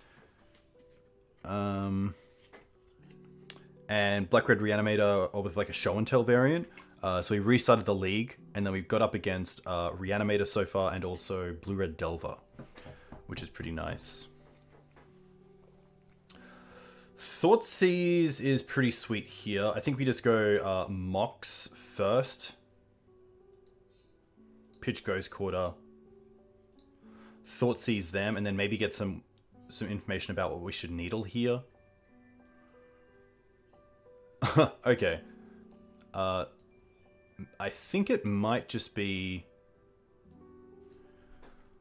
Black Red Reanimator or with like a show and tell variant. So we restarted the league and then we got up against Reanimator so far and also Blue Red Delver, which is pretty nice. Thoughtseize is pretty sweet here. I think we just go Mox first. Pitch Ghost Quarter. Thoughtseize them, and then maybe get some information about what we should needle here. Okay. I think it might just be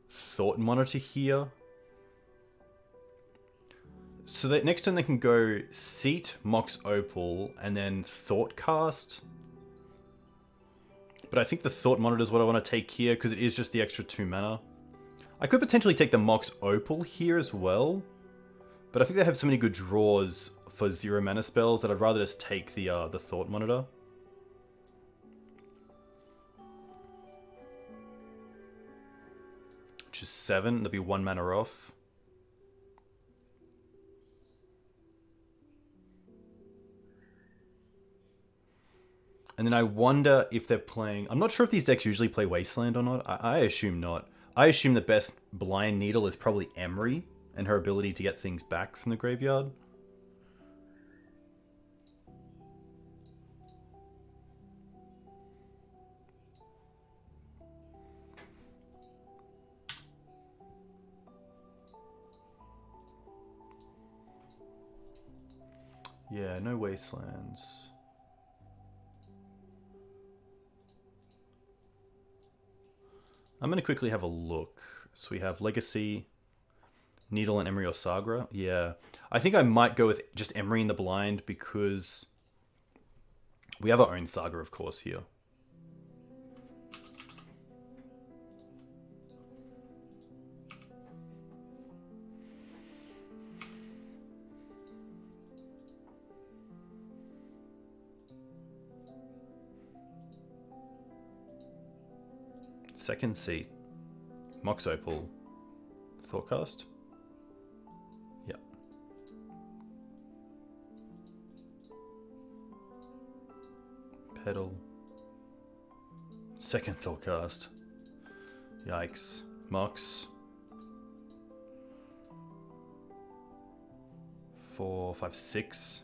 Thought Monitor here. So that next turn they can go Seat, Mox Opal, and then Thoughtcast. But I think the Thought Monitor is what I want to take here, because it is just the extra 2 mana. I could potentially take the Mox Opal here as well. But I think they have so many good draws for 0 mana spells that I'd rather just take the Thought Monitor. Which is 7, that'd be 1 mana off. And then I wonder if they're playing... I'm not sure if these decks usually play Wasteland or not. I assume not. I assume the best Blind Needle is probably Emery and her ability to get things back from the graveyard. Yeah, no Wastelands. I'm going to quickly have a look. So we have Legacy, Needle, and Emery or Saga. Yeah. I think I might go with just Emery in the blind because we have our own Saga, of course, here. Second Seat, Mox Opal, Thoughtcast. Yep. Pedal. Second Thoughtcast. Yikes. Mox. 4, 5, 6.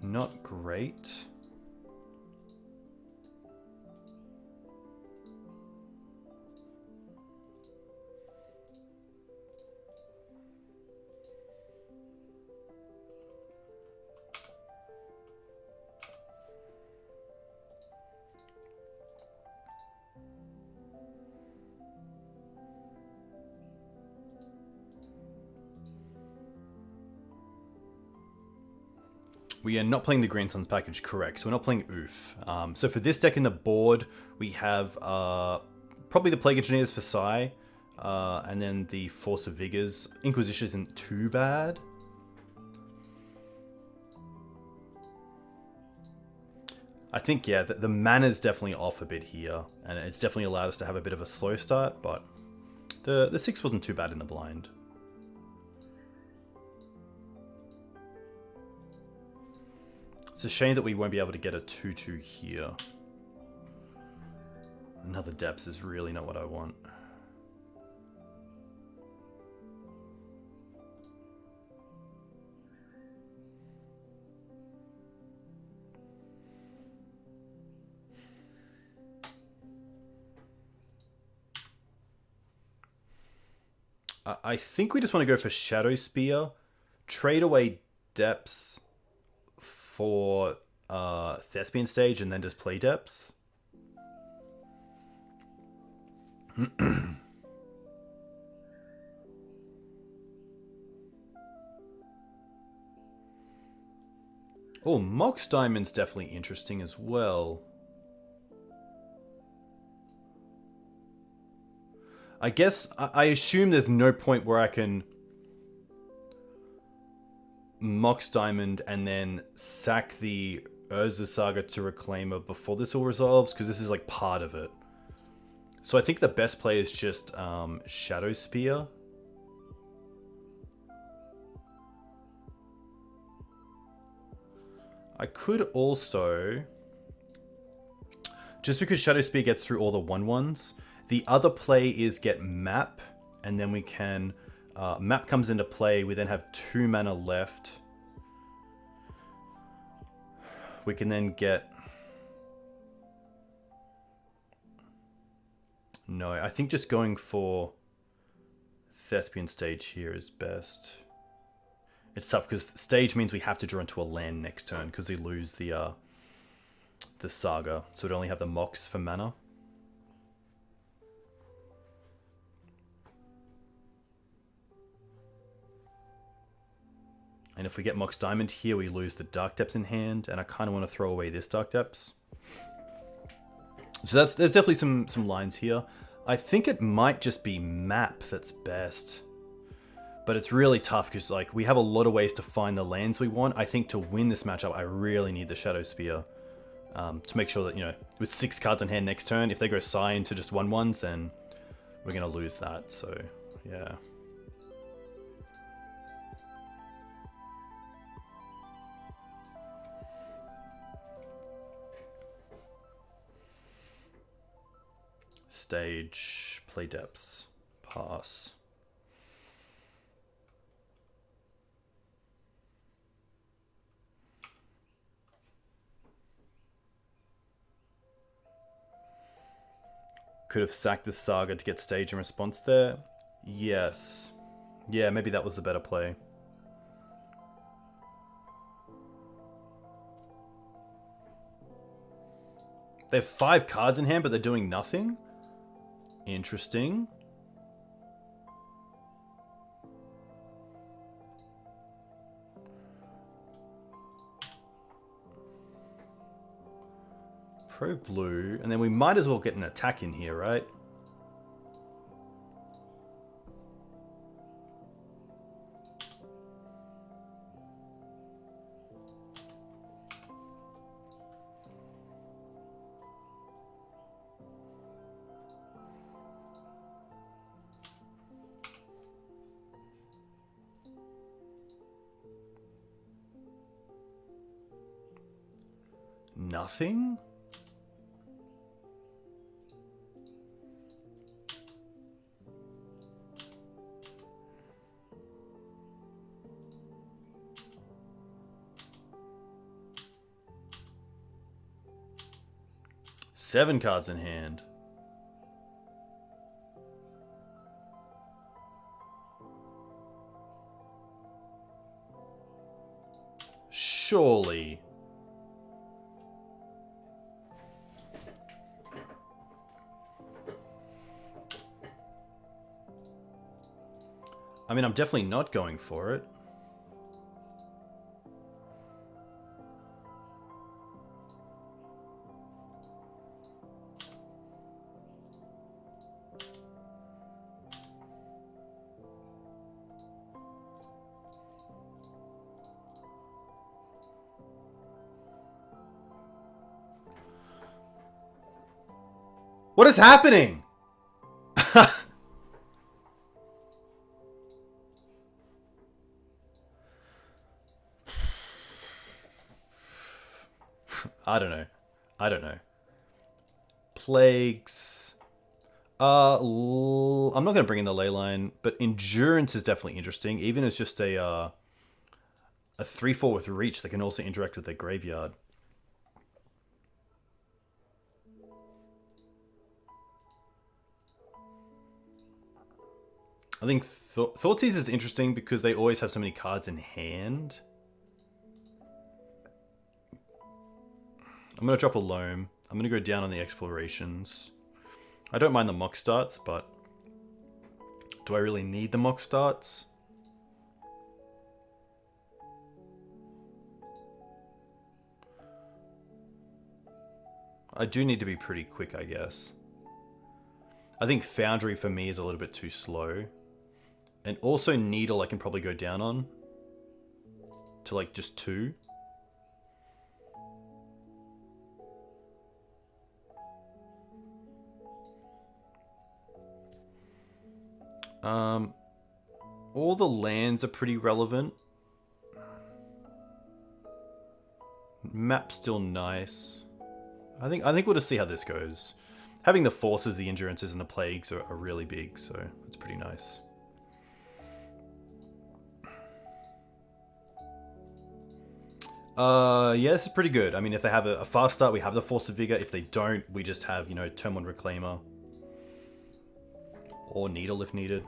Not great. We are not playing the Green Suns package, correct. So we're not playing Oof. So for this deck in the board, we have probably the Plague Engineers for Sai, and then the Force of Vigors. Inquisition isn't too bad. I think, yeah, the mana's definitely off a bit here, and it's definitely allowed us to have a bit of a slow start, but the 6 wasn't too bad in the blind. It's a shame that we won't be able to get a 2-2 here. Another depths is really not what I want. I think we just want to go for Shadow Spear, trade away depths for Thespian Stage, and then just play depths. Oh, Mox Diamond's definitely interesting as well. I guess, I assume there's no point where I can Mox Diamond and then sack the Urza Saga to Reclaimer before this all resolves, because this is like part of it. So I think the best play is just Shadow Spear. I could also, just because Shadow Spear gets through all the 1/1s, the other play is get Map, and then we can, Map comes into play, we then have 2 mana left. We can then get, no, I think just going for Thespian Stage here is best. It's tough because Stage means we have to draw into a land next turn because we lose the Saga, so we'd only have the Mox for mana. And if we get Mox Diamond here, we lose the Dark Depths in hand, and I kind of want to throw away this Dark Depths. So there's definitely some lines here. I think it might just be Map that's best. But it's really tough because like we have a lot of ways to find the lands we want. I think to win this matchup, I really need the Shadow Spear. To make sure that, you know, with 6 cards in hand next turn, if they go Psy into just 1/1s, then we're going to lose that. So, yeah. Stage, play depths, pass. Could have sacked the Saga to get stage in response there. Yes. Yeah, maybe that was the better play. They have 5 cards in hand, but they're doing nothing? Interesting. Pro blue, and then we might as well get an attack in here, right? Nothing? Seven cards in hand. Surely. I mean, I'm definitely not going for it. What is happening? I don't know. Plagues. I'm not going to bring in the ley line, but endurance is definitely interesting. Even as just a 3/4 with reach that can also interact with their graveyard. I think Thoughtseize is interesting because they always have so many cards in hand. I'm going to drop a Loam. I'm going to go down on the explorations. I don't mind the mock starts, but do I really need the mock starts? I do need to be pretty quick, I guess. I think Foundry for me is a little bit too slow. And also Needle I can probably go down on to like just 2. All the lands are pretty relevant. Map's still nice. I think we'll just see how this goes. Having the forces, the endurances, and the plagues are really big, so it's pretty nice. Yeah, this is pretty good. I mean, if they have a fast start, we have the Force of Vigor. If they don't, we just have, you know, Termon Reclaimer. Or Needle if needed.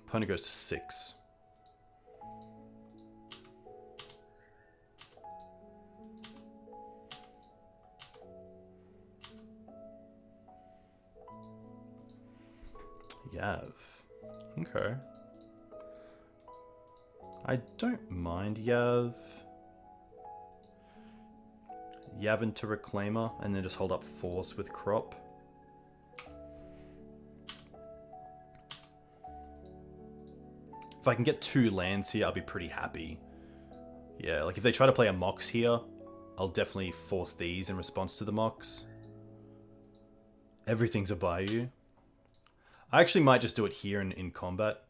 Opponent goes to 6. Yav. Okay. I don't mind Yav. Yav into Reclaimer, and then just hold up Force with Crop. If I can get 2 lands here, I'll be pretty happy. Yeah, like if they try to play a Mox here, I'll definitely force these in response to the Mox. Everything's a Bayou. I actually might just do it here in combat.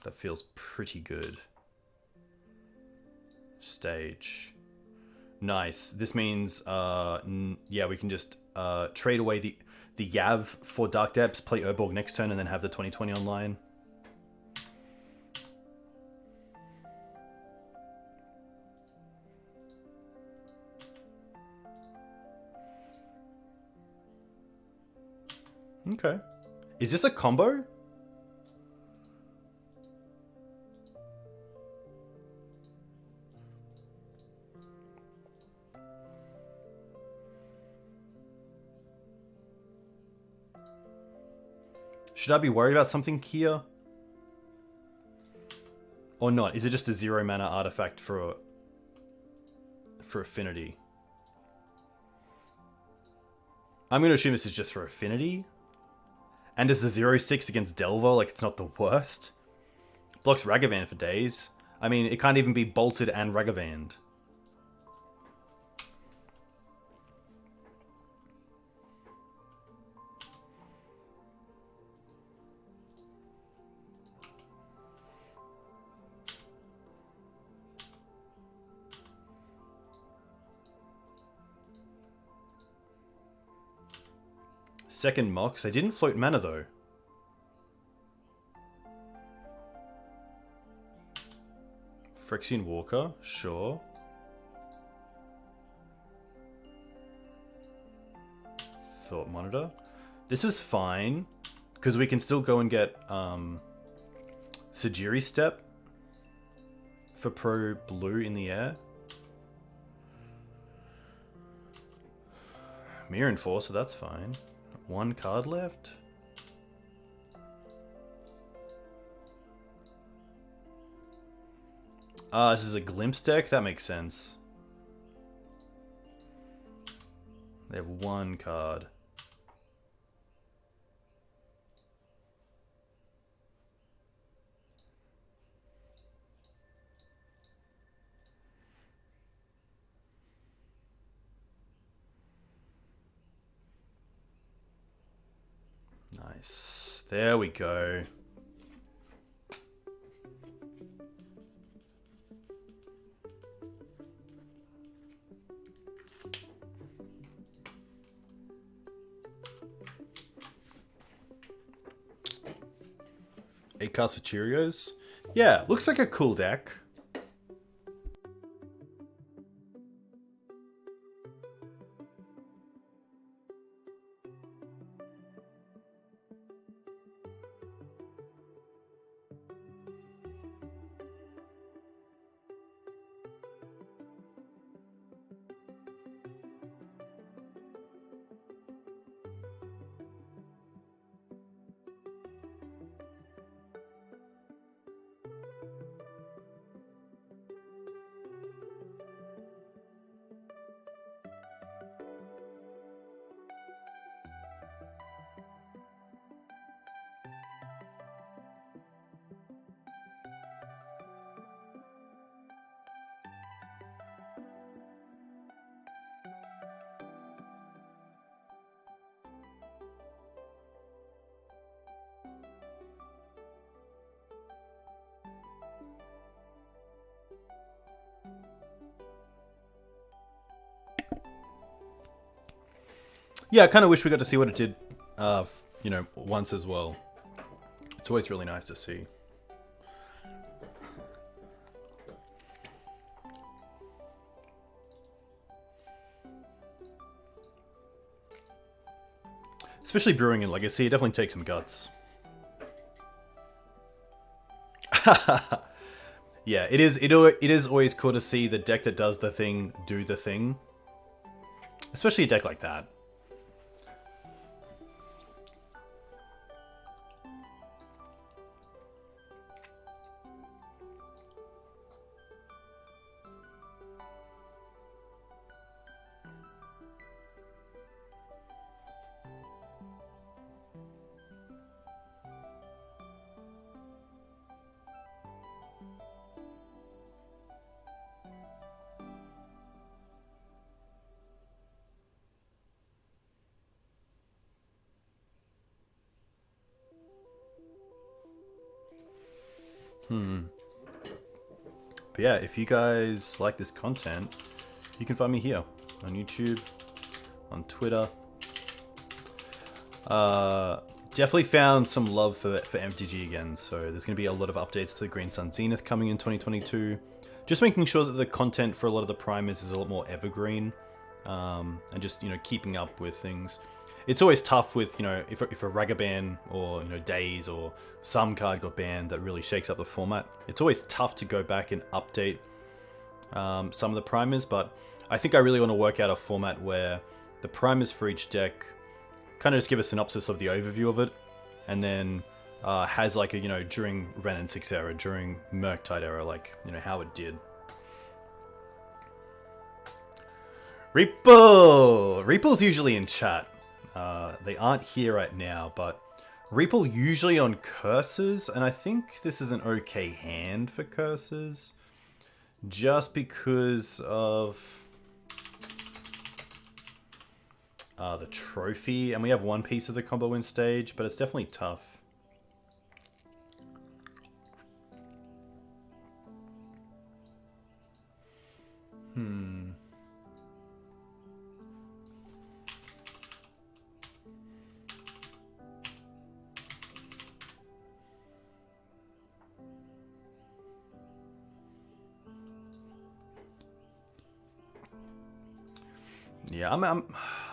That feels pretty good. Stage. Nice. This means, yeah, we can just trade away the Yav for Dark Depths, play Urborg next turn, and then have the 2020 online. Okay. Is this a combo? Should I be worried about something here? Or not? Is it just a 0 mana artifact for Affinity? I'm going to assume this is just for Affinity. And it's a 0/6 against Delver, like it's not the worst. Blocks Ragavan for days. I mean, it can't even be bolted and Ragavanned. Second Mox. They didn't float mana though. Phyrexian Walker, sure. Thought Monitor. This is fine, because we can still go and get Sajiri Step for pro blue in the air. Mirror Enforcer, that's fine. 1 card left. This is a Glimpse deck? That makes sense. They have 1 card. Nice. There we go. Eight cards for Cheerios. Yeah, looks like a cool deck. Yeah, I kind of wish we got to see what it did, you know, once as well. It's always really nice to see. Especially brewing in Legacy, it definitely takes some guts. Yeah, it is always cool to see the deck that does the thing do the thing. Especially a deck like that. But yeah, if you guys like this content, you can find me here on YouTube, on Twitter. Definitely found some love for MTG again, so there's going to be a lot of updates to the Green Sun Zenith coming in 2022. Just making sure that the content for a lot of the primers is a lot more evergreen, and just, you know, keeping up with things. It's always tough with, you know, if a Ragaban or, you know, Days or some card got banned that really shakes up the format. It's always tough to go back and update some of the primers, but I think I really want to work out a format where the primers for each deck kind of just give a synopsis of the overview of it, and then has like a, you know, during Ren and 6 era, during Murktide era, like, you know, how it did. Reaple's usually in chat. They aren't here right now, but Reaple usually on curses, and I think this is an okay hand for curses, just because of the trophy, and we have one piece of the combo win stage, but it's definitely tough. Yeah, I'm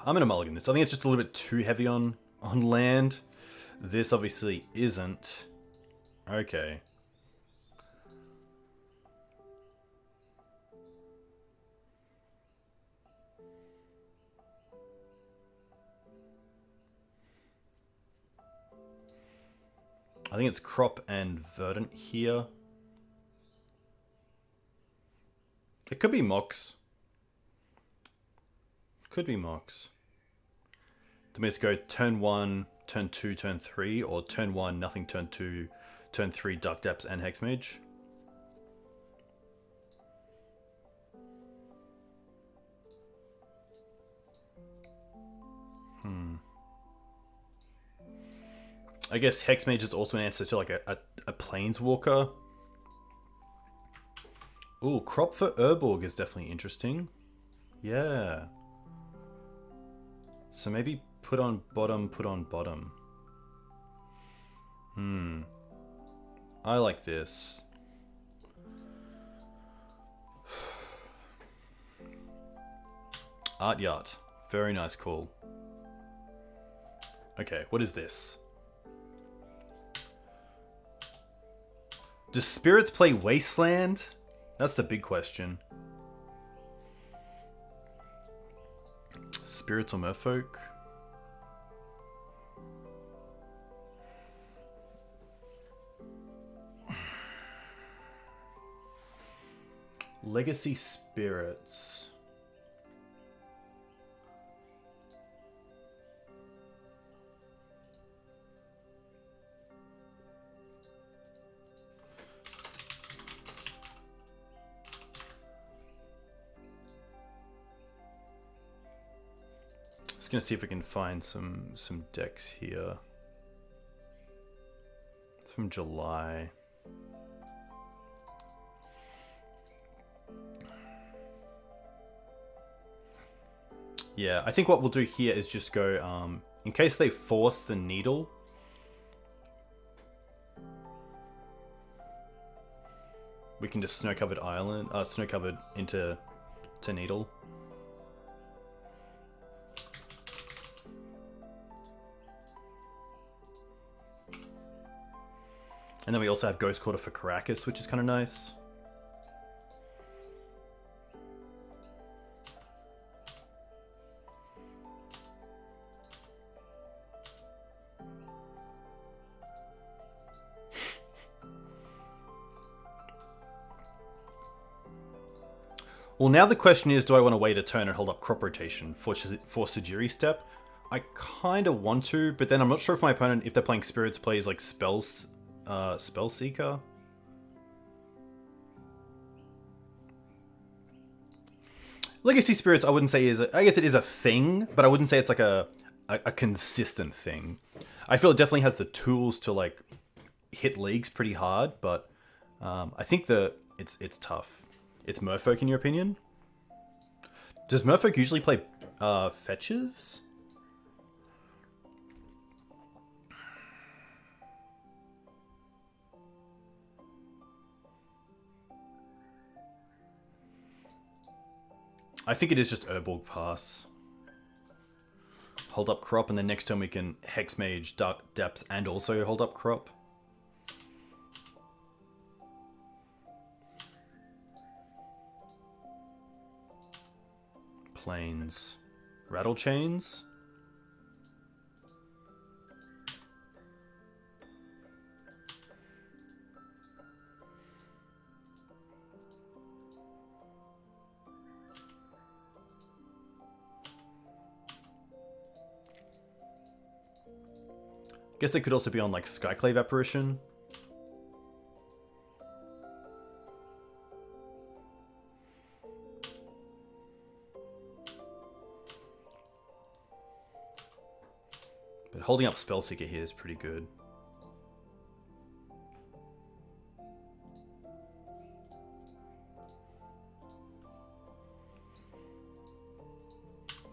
gonna mulligan this. I think it's just a little bit too heavy on land. This obviously isn't. Okay. I think it's Crop and Verdant here. It could be Mox. Could be Mox. The miss go turn 1, turn 2, turn 3, or turn 1, nothing, turn 2, turn 3, Duck Depths and Hexmage. I guess Hexmage is also an answer to like a Planeswalker. Ooh, Crop for Urborg is definitely interesting. Yeah. So maybe put on bottom, put on bottom. I like this. Art Yacht. Very nice call. Okay, what is this? Do spirits play Wasteland? That's the big question. Spirits or Merfolk? Legacy Spirits. Just gonna see if we can find some decks here. It's from July. Yeah, I think what we'll do here is just go, in case they force the needle. We can just snow-covered island, snow-covered into needle. And then we also have Ghost Quarter for Caracas, which is kind of nice. Well, now the question is, do I want to wait a turn and hold up crop rotation for Sajiri Step? I kind of want to, but then I'm not sure if my opponent, if they're playing Spirits, plays like Spellseeker. Legacy Spirits, I wouldn't say is, I guess it is a thing, but I wouldn't say it's like a consistent thing. I feel it definitely has the tools to like hit leagues pretty hard, but I think it's tough. It's Merfolk in your opinion? Does Merfolk usually play fetches? I think it is just Urborg Pass. Hold up crop, and then next turn we can Hexmage, Dark Depths, and also hold up crop. Planes. Rattle Chains. Guess they could also be on like Skyclave Apparition. But holding up Spellseeker here is pretty good.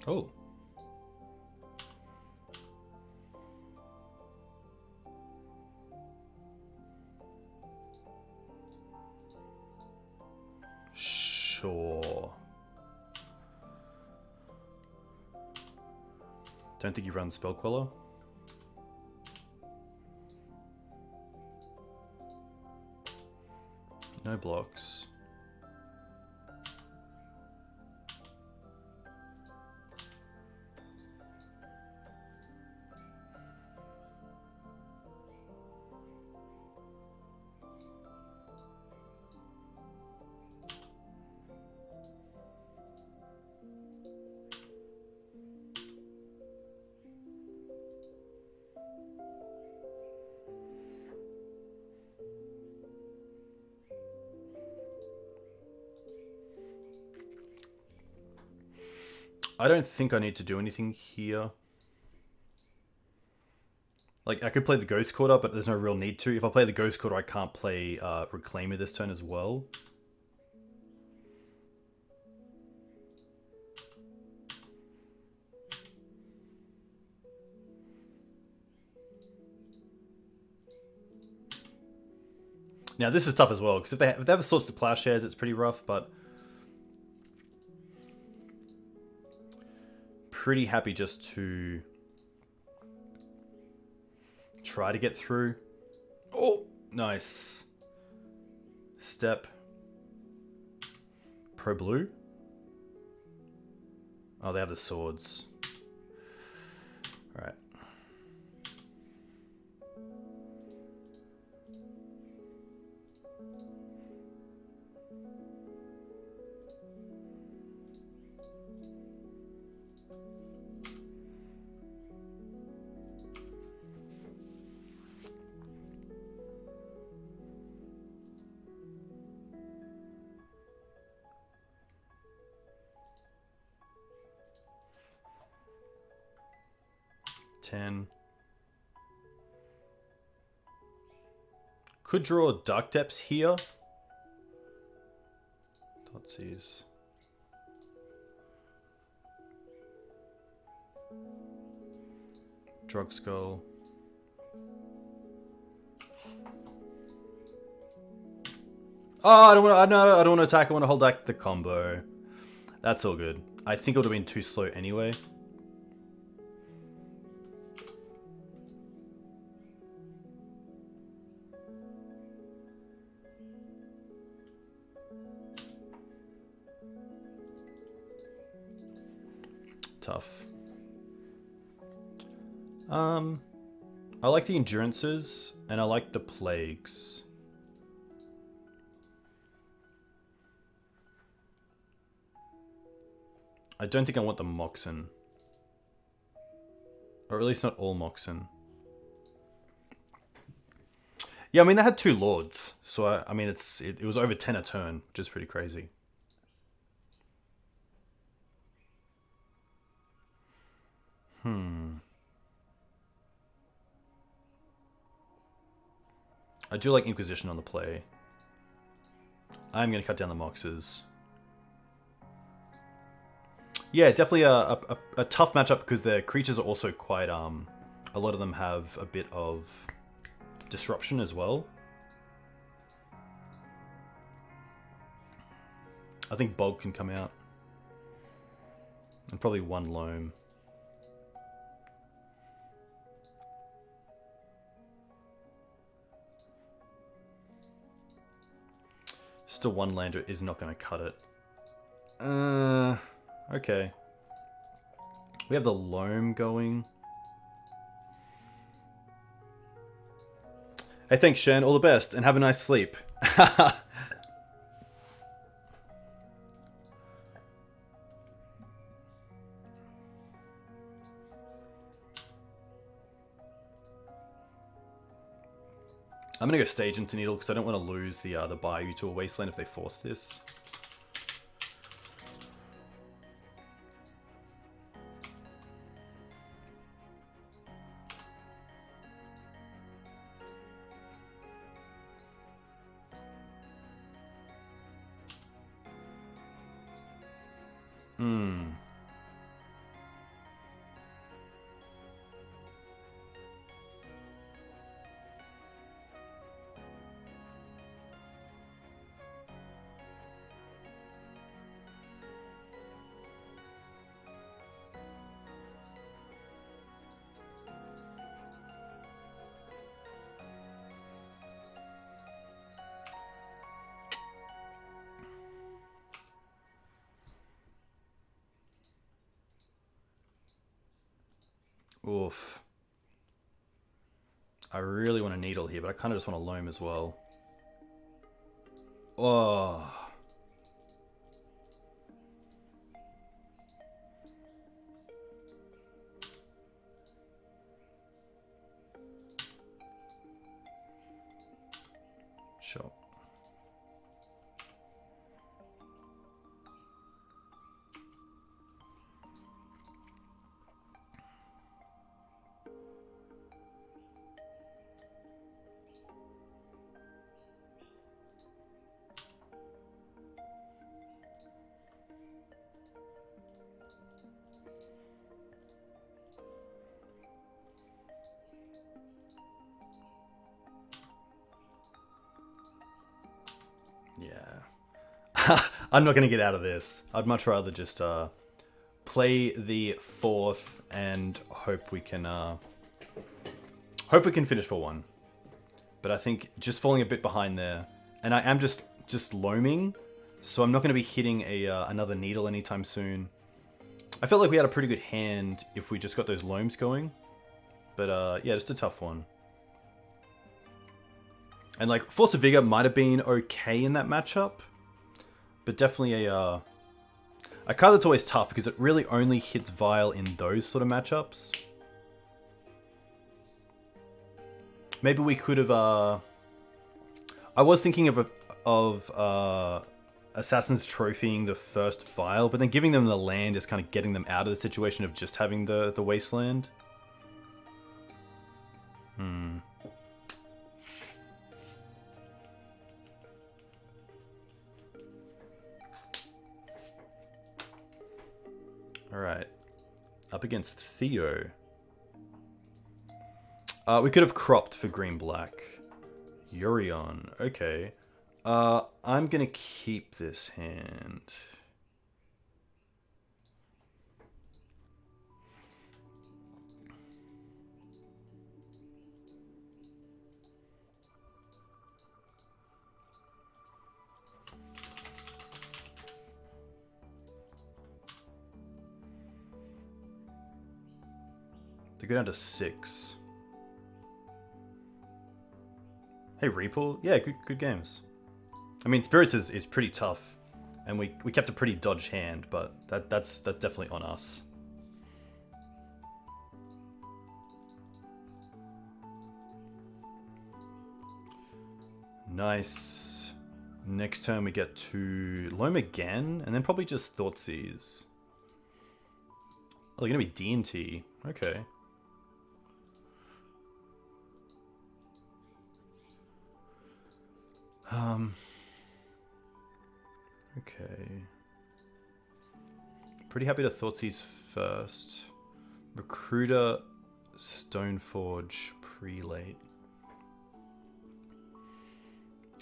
Oh. Sure. Don't think you run Spell Queller. No blocks. I don't think I need to do anything here. Like, I could play the Ghost Quarter, but there's no real need to. If I play the Ghost Quarter, I can't play Reclaimer this turn as well. Now, this is tough as well, because if they have Swords to Plowshares, it's pretty rough, but... pretty happy just to... try to get through. Oh, nice. Step. Pro Blue? Oh, they have the swords. Alright. Could draw Dark Depths here. Dotsies. Drug Skull. Oh, I don't want to attack. I want to hold back the combo. That's all good. I think it would have been too slow anyway. Tough. I like the Endurances, and I like the Plagues. I don't think I want the Moxen. Or at least not all Moxen. Yeah, I mean, they had 2 Lords, so I mean, it was over 10 a turn, which is pretty crazy. I do like Inquisition on the play. I'm going to cut down the Moxes. Yeah, definitely a tough matchup because their creatures are also quite... a lot of them have a bit of disruption as well. I think Bog can come out. And probably 1 Loam. Still 1 lander is not going to cut it. Okay. We have the Loam going. Hey, thanks, Shen. All the best, and have a nice sleep. I'm gonna go Stage into Needle because I don't want to lose the Bayou to a Wasteland if they force this. Oof. I really want a Needle here, but I kind of just want a Loam as well. Oh. Sure. Yeah. I'm not going to get out of this. I'd much rather just play the 4th and hope we can finish for 1. But I think just falling a bit behind there, and I am just loaming, so I'm not going to be hitting another needle anytime soon. I felt like we had a pretty good hand if we just got those loams going, but yeah, just a tough one. And like Force of Vigor might have been okay in that matchup, but definitely a card that's always tough because it really only hits Vile in those sort of matchups. Maybe we could have. I was thinking of Assassins trophying the first Vile, but then giving them the land is kind of getting them out of the situation of just having the Wasteland. Alright. Up against Theo. We could have cropped for green-black. Yorion. Okay. I'm gonna keep this hand. They go down to 6. Hey, Reaple. Yeah, good games. I mean, Spirits is pretty tough, and we kept a pretty dodged hand, but that's definitely on us. Nice. Next turn we get to Loam again, and then probably just Thoughtseize. Oh, they're gonna be D&T. Okay. Okay. Pretty happy to Thoughtseize first. Recruiter, Stoneforge, Prelate.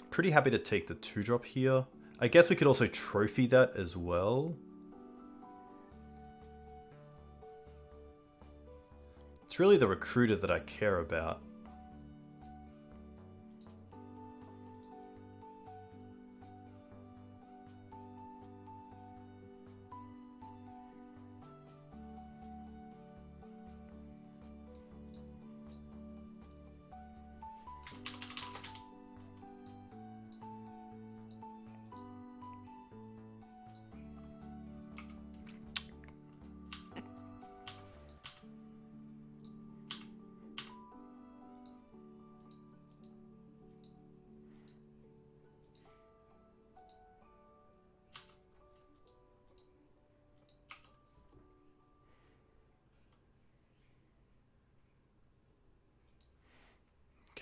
Pretty happy to take the 2-drop here. I guess we could also trophy that as well. It's really the Recruiter that I care about.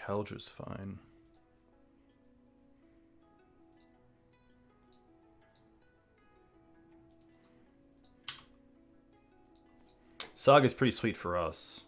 Caldra's fine. Saga's pretty sweet for us.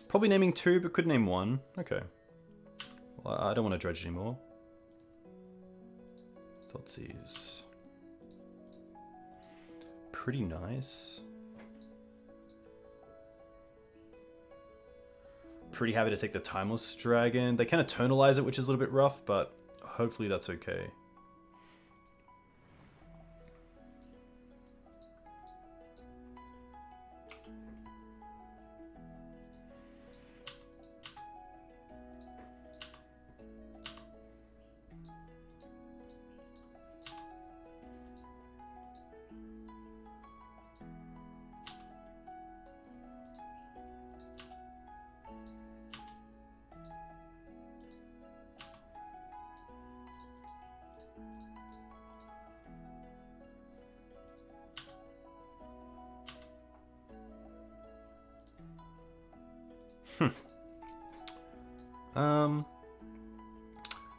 Probably naming 2, but could name 1. Okay. Well, I don't want to dredge anymore. Thoughtseize. Pretty nice. Pretty happy to take the Timeless Dragon. They kind of tonalize it, which is a little bit rough, but hopefully that's okay.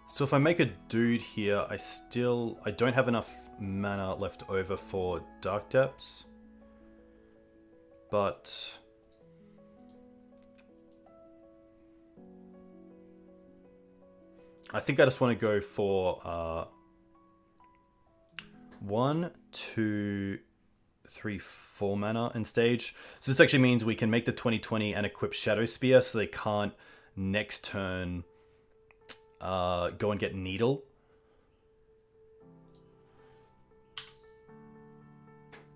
So if I make a dude here, I don't have enough mana left over for Dark Depths. But I think I just want to go for 1, 2, 3, 4 mana in stage. So this actually means we can make the 20/20 and equip Shadow Spear, so they can't next turn go and get Needle.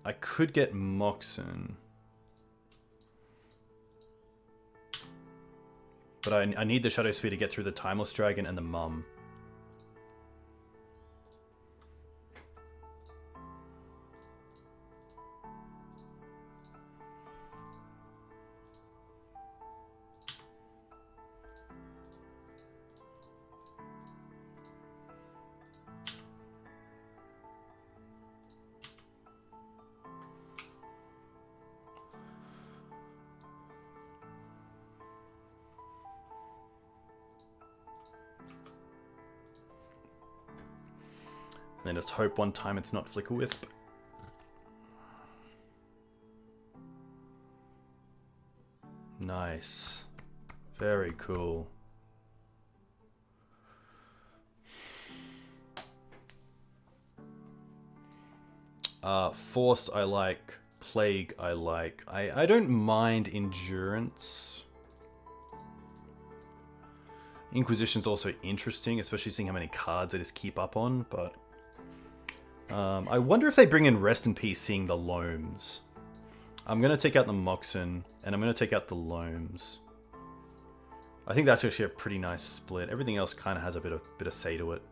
I could get Moxen. But I need the Shadow Spear to get through the Timeless Dragon and the Mum. And then just hope one time it's not Flicker Wisp. Nice. Very cool. Force I like. Plague I like. I don't mind Endurance. Inquisition's also interesting, especially seeing how many cards I just keep up on, but I wonder if they bring in Rest in Peace seeing the Loams. I'm going to take out the Moxen, and I'm going to take out the Loams. I think that's actually a pretty nice split. Everything else kind of has a bit of say to it.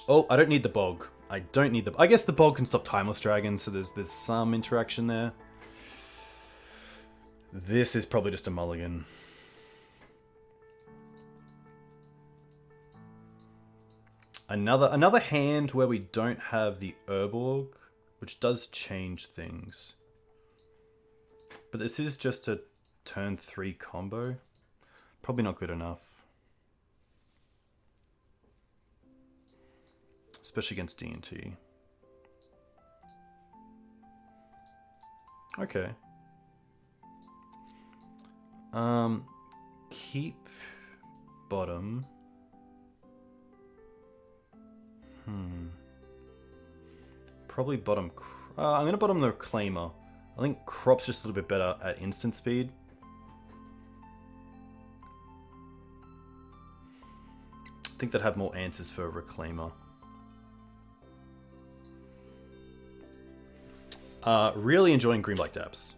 Oh, I don't need the Bog. I don't need the... I guess the Bog can stop Timeless Dragon, so there's some interaction there. This is probably just a mulligan. Another hand where we don't have the Urborg, which does change things. But this is just a turn 3 combo. Probably not good enough. Especially against D&T. Okay. Keep bottom. Probably bottom... I'm going to bottom the Reclaimer. I think Crop's just a little bit better at instant speed. I think they'd have more answers for Reclaimer. Really enjoying Green Black Depths.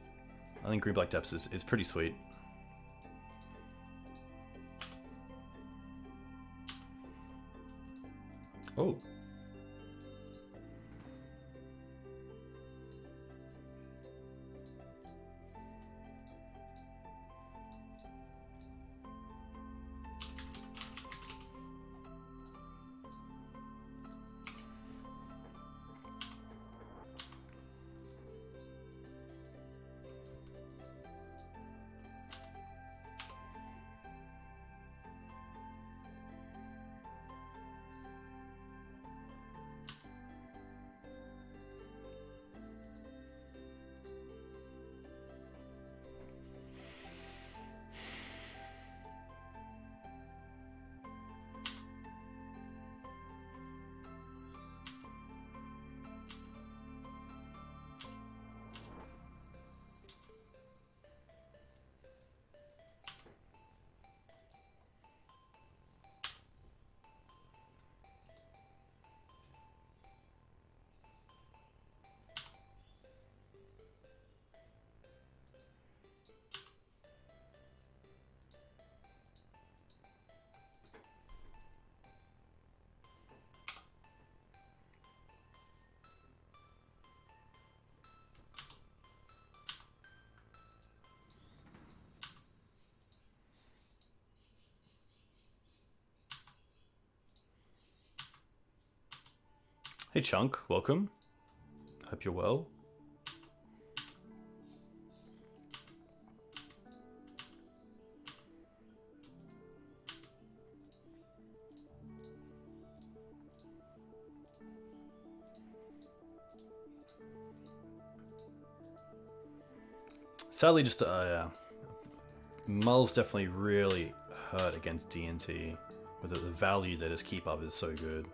I think Green Black Depths is pretty sweet. Oh. Hey Chunk, welcome. Hope you're well. Sadly, just yeah. Mull's definitely really hurt against D&T, with the value that his keep up is so good.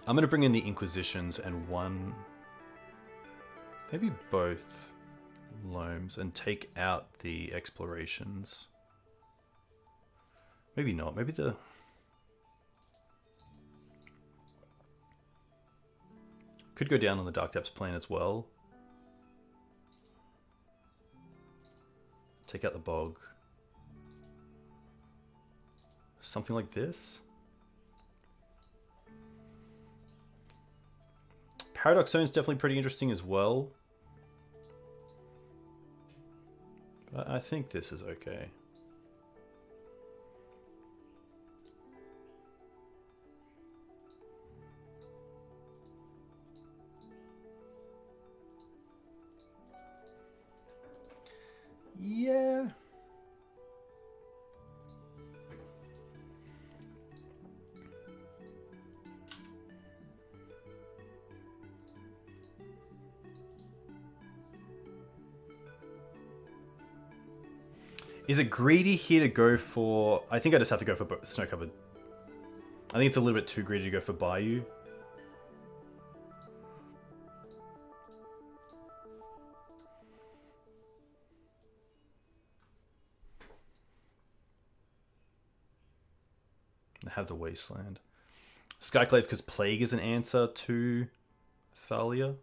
I'm gonna bring in the Inquisitions and one, maybe both Loams, and take out the Explorations. Maybe not. Maybe the... Could go down on the Dark Depths plane as well. Take out the Bog. Something like this. Paradox Zone's definitely pretty interesting as well. But I think this is okay. Yeah. Is it greedy here to go for... I think I just have to go for Snow Covered. I think it's a little bit too greedy to go for Bayou. I have the Wasteland. Skyclave because Plague is an answer to Thalia.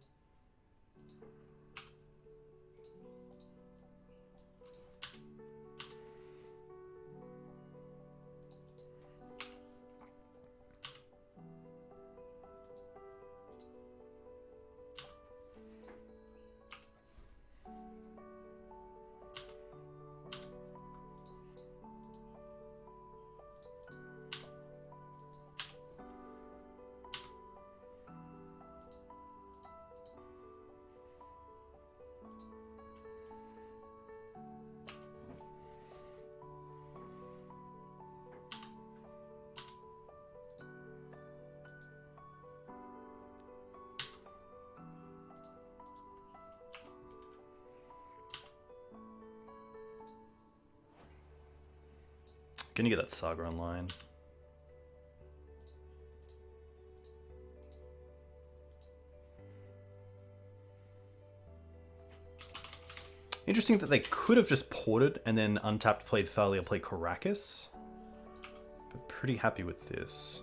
Gonna get that Saga online. Interesting that they could have just ported and then untapped, played Thalia, played Caracas. But pretty happy with this.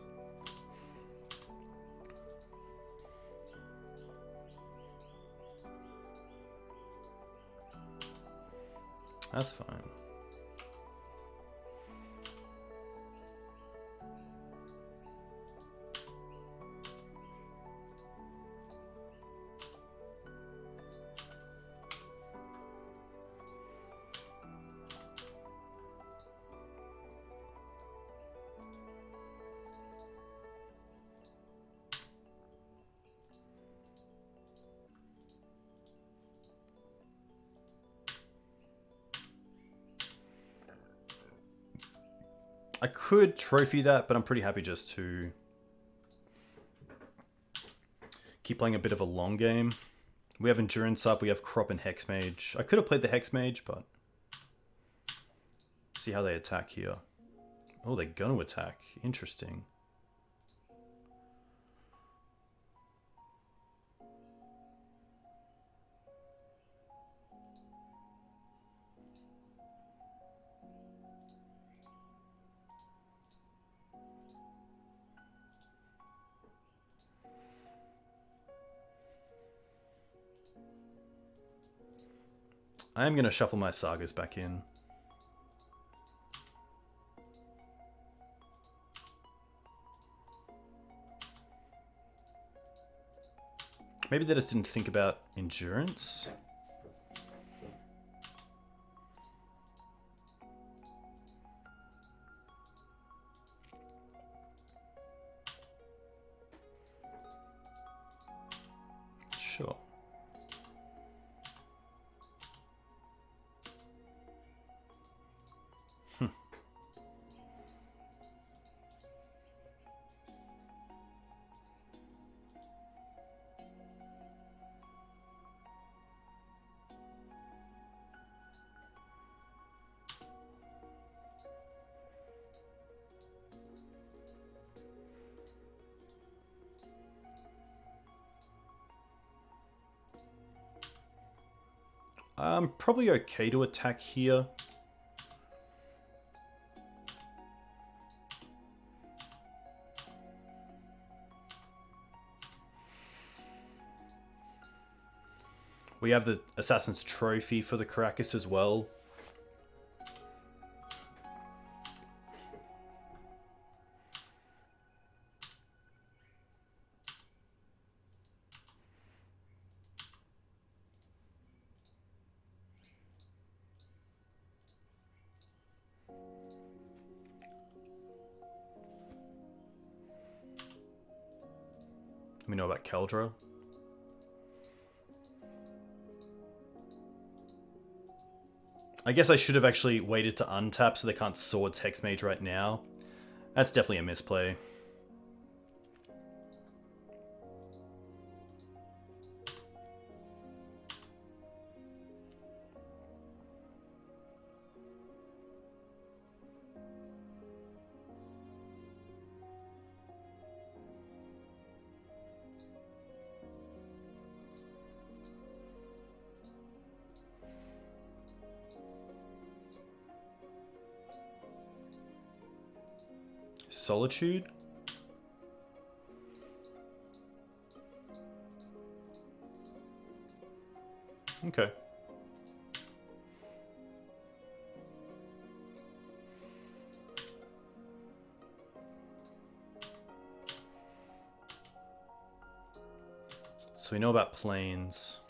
That's fine. I could trophy that, but I'm pretty happy just to keep playing a bit of a long game. We have Endurance up, we have Crop and Hex Mage. I could have played the Hex Mage, but see how they attack here. Oh, they're gonna attack. Interesting. I am going to shuffle my Sagas back in. Maybe they just didn't think about Endurance. Sure. I'm probably okay to attack here. We have the Assassin's Trophy for the Caracas as well. We know about Keldra. I guess I should have actually waited to untap so they can't Swords Hexmage right now. That's definitely a misplay. Solitude? Okay. So we know about planes.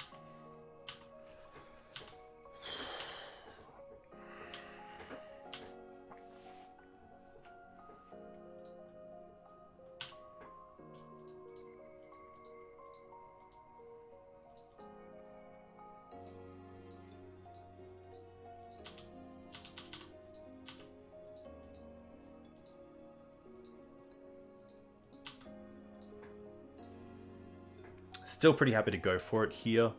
Still pretty happy to go for it here.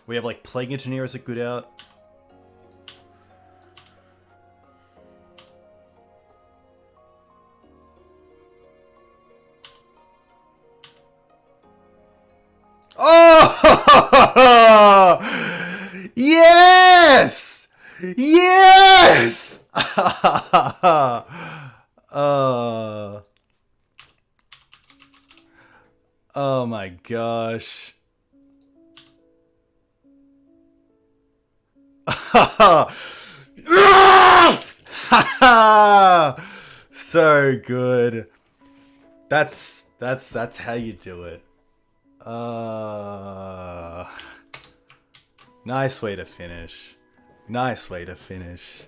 We have like Plague Engineer as a good out. Oh! Yes! Yes! Oh my gosh. Yes! So good. That's how you do it. Nice way to finish. Nice way to finish.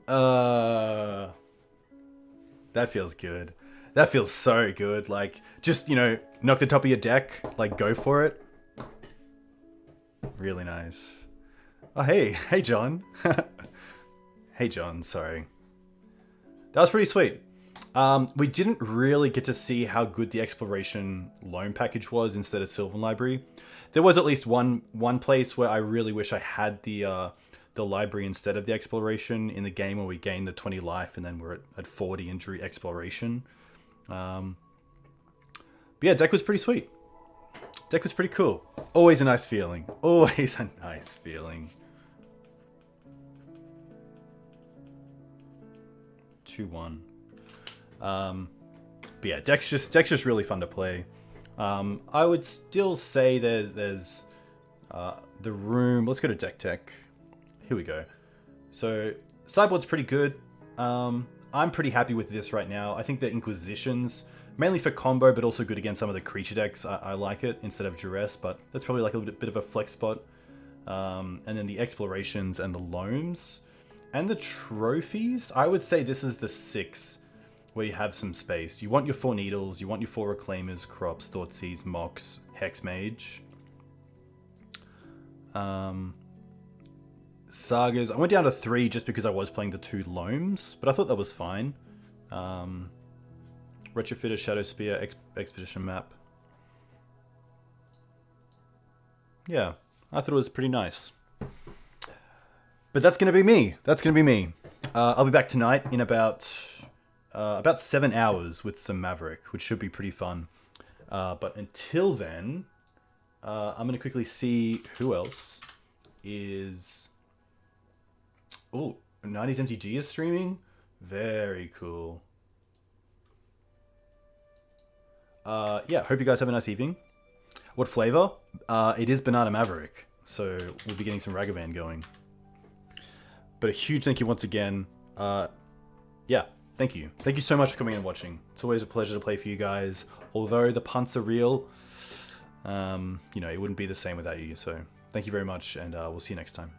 That feels good. That feels so good. Like, just, you know, knock the top of your deck. Like, go for it. Really nice. Oh, hey. Hey, John. Hey, John. Sorry. That was pretty sweet. We didn't really get to see how good the Exploration Loam package was instead of Sylvan Library. There was at least one place where I really wish I had the library instead of the Exploration in the game where we gained the 20 life and then we're at 40 injury Exploration. But yeah, deck was pretty sweet. Deck was pretty cool. Always a nice feeling. Always a nice feeling. 2-1. But yeah, deck's just really fun to play. I would still say there's the room. Let's go to Decktech. Here we go. So sideboard's pretty good. I'm pretty happy with this right now. I think the Inquisitions, mainly for combo, but also good against some of the creature decks. I like it instead of Duress, but that's probably like a bit of a flex spot. And then the Explorations and the Loams. And the Trophies, I would say this is the 6 where you have some space. You want your 4 Needles, you want your 4 Reclaimers, Crops, Thoughtseize, Mox, Hexmage. Sagas, I went down to 3 just because I was playing the 2 Loams, but I thought that was fine. Retrofitter, Shadow Spear, Expedition Map. Yeah, I thought it was pretty nice. But that's gonna be me. That's gonna be me. I'll be back tonight in about 7 hours with some Maverick, which should be pretty fun. But until then, I'm gonna quickly see who else is. Oh, 90s MTG is streaming. Very cool. Yeah, hope you guys have a nice evening. What flavor? It is Banana Maverick, so we'll be getting some Ragavan going. But a huge thank you once again. Yeah, thank you. Thank you so much for coming and watching. It's always a pleasure to play for you guys. Although the punts are real, you know, it wouldn't be the same without you. So thank you very much, and we'll see you next time.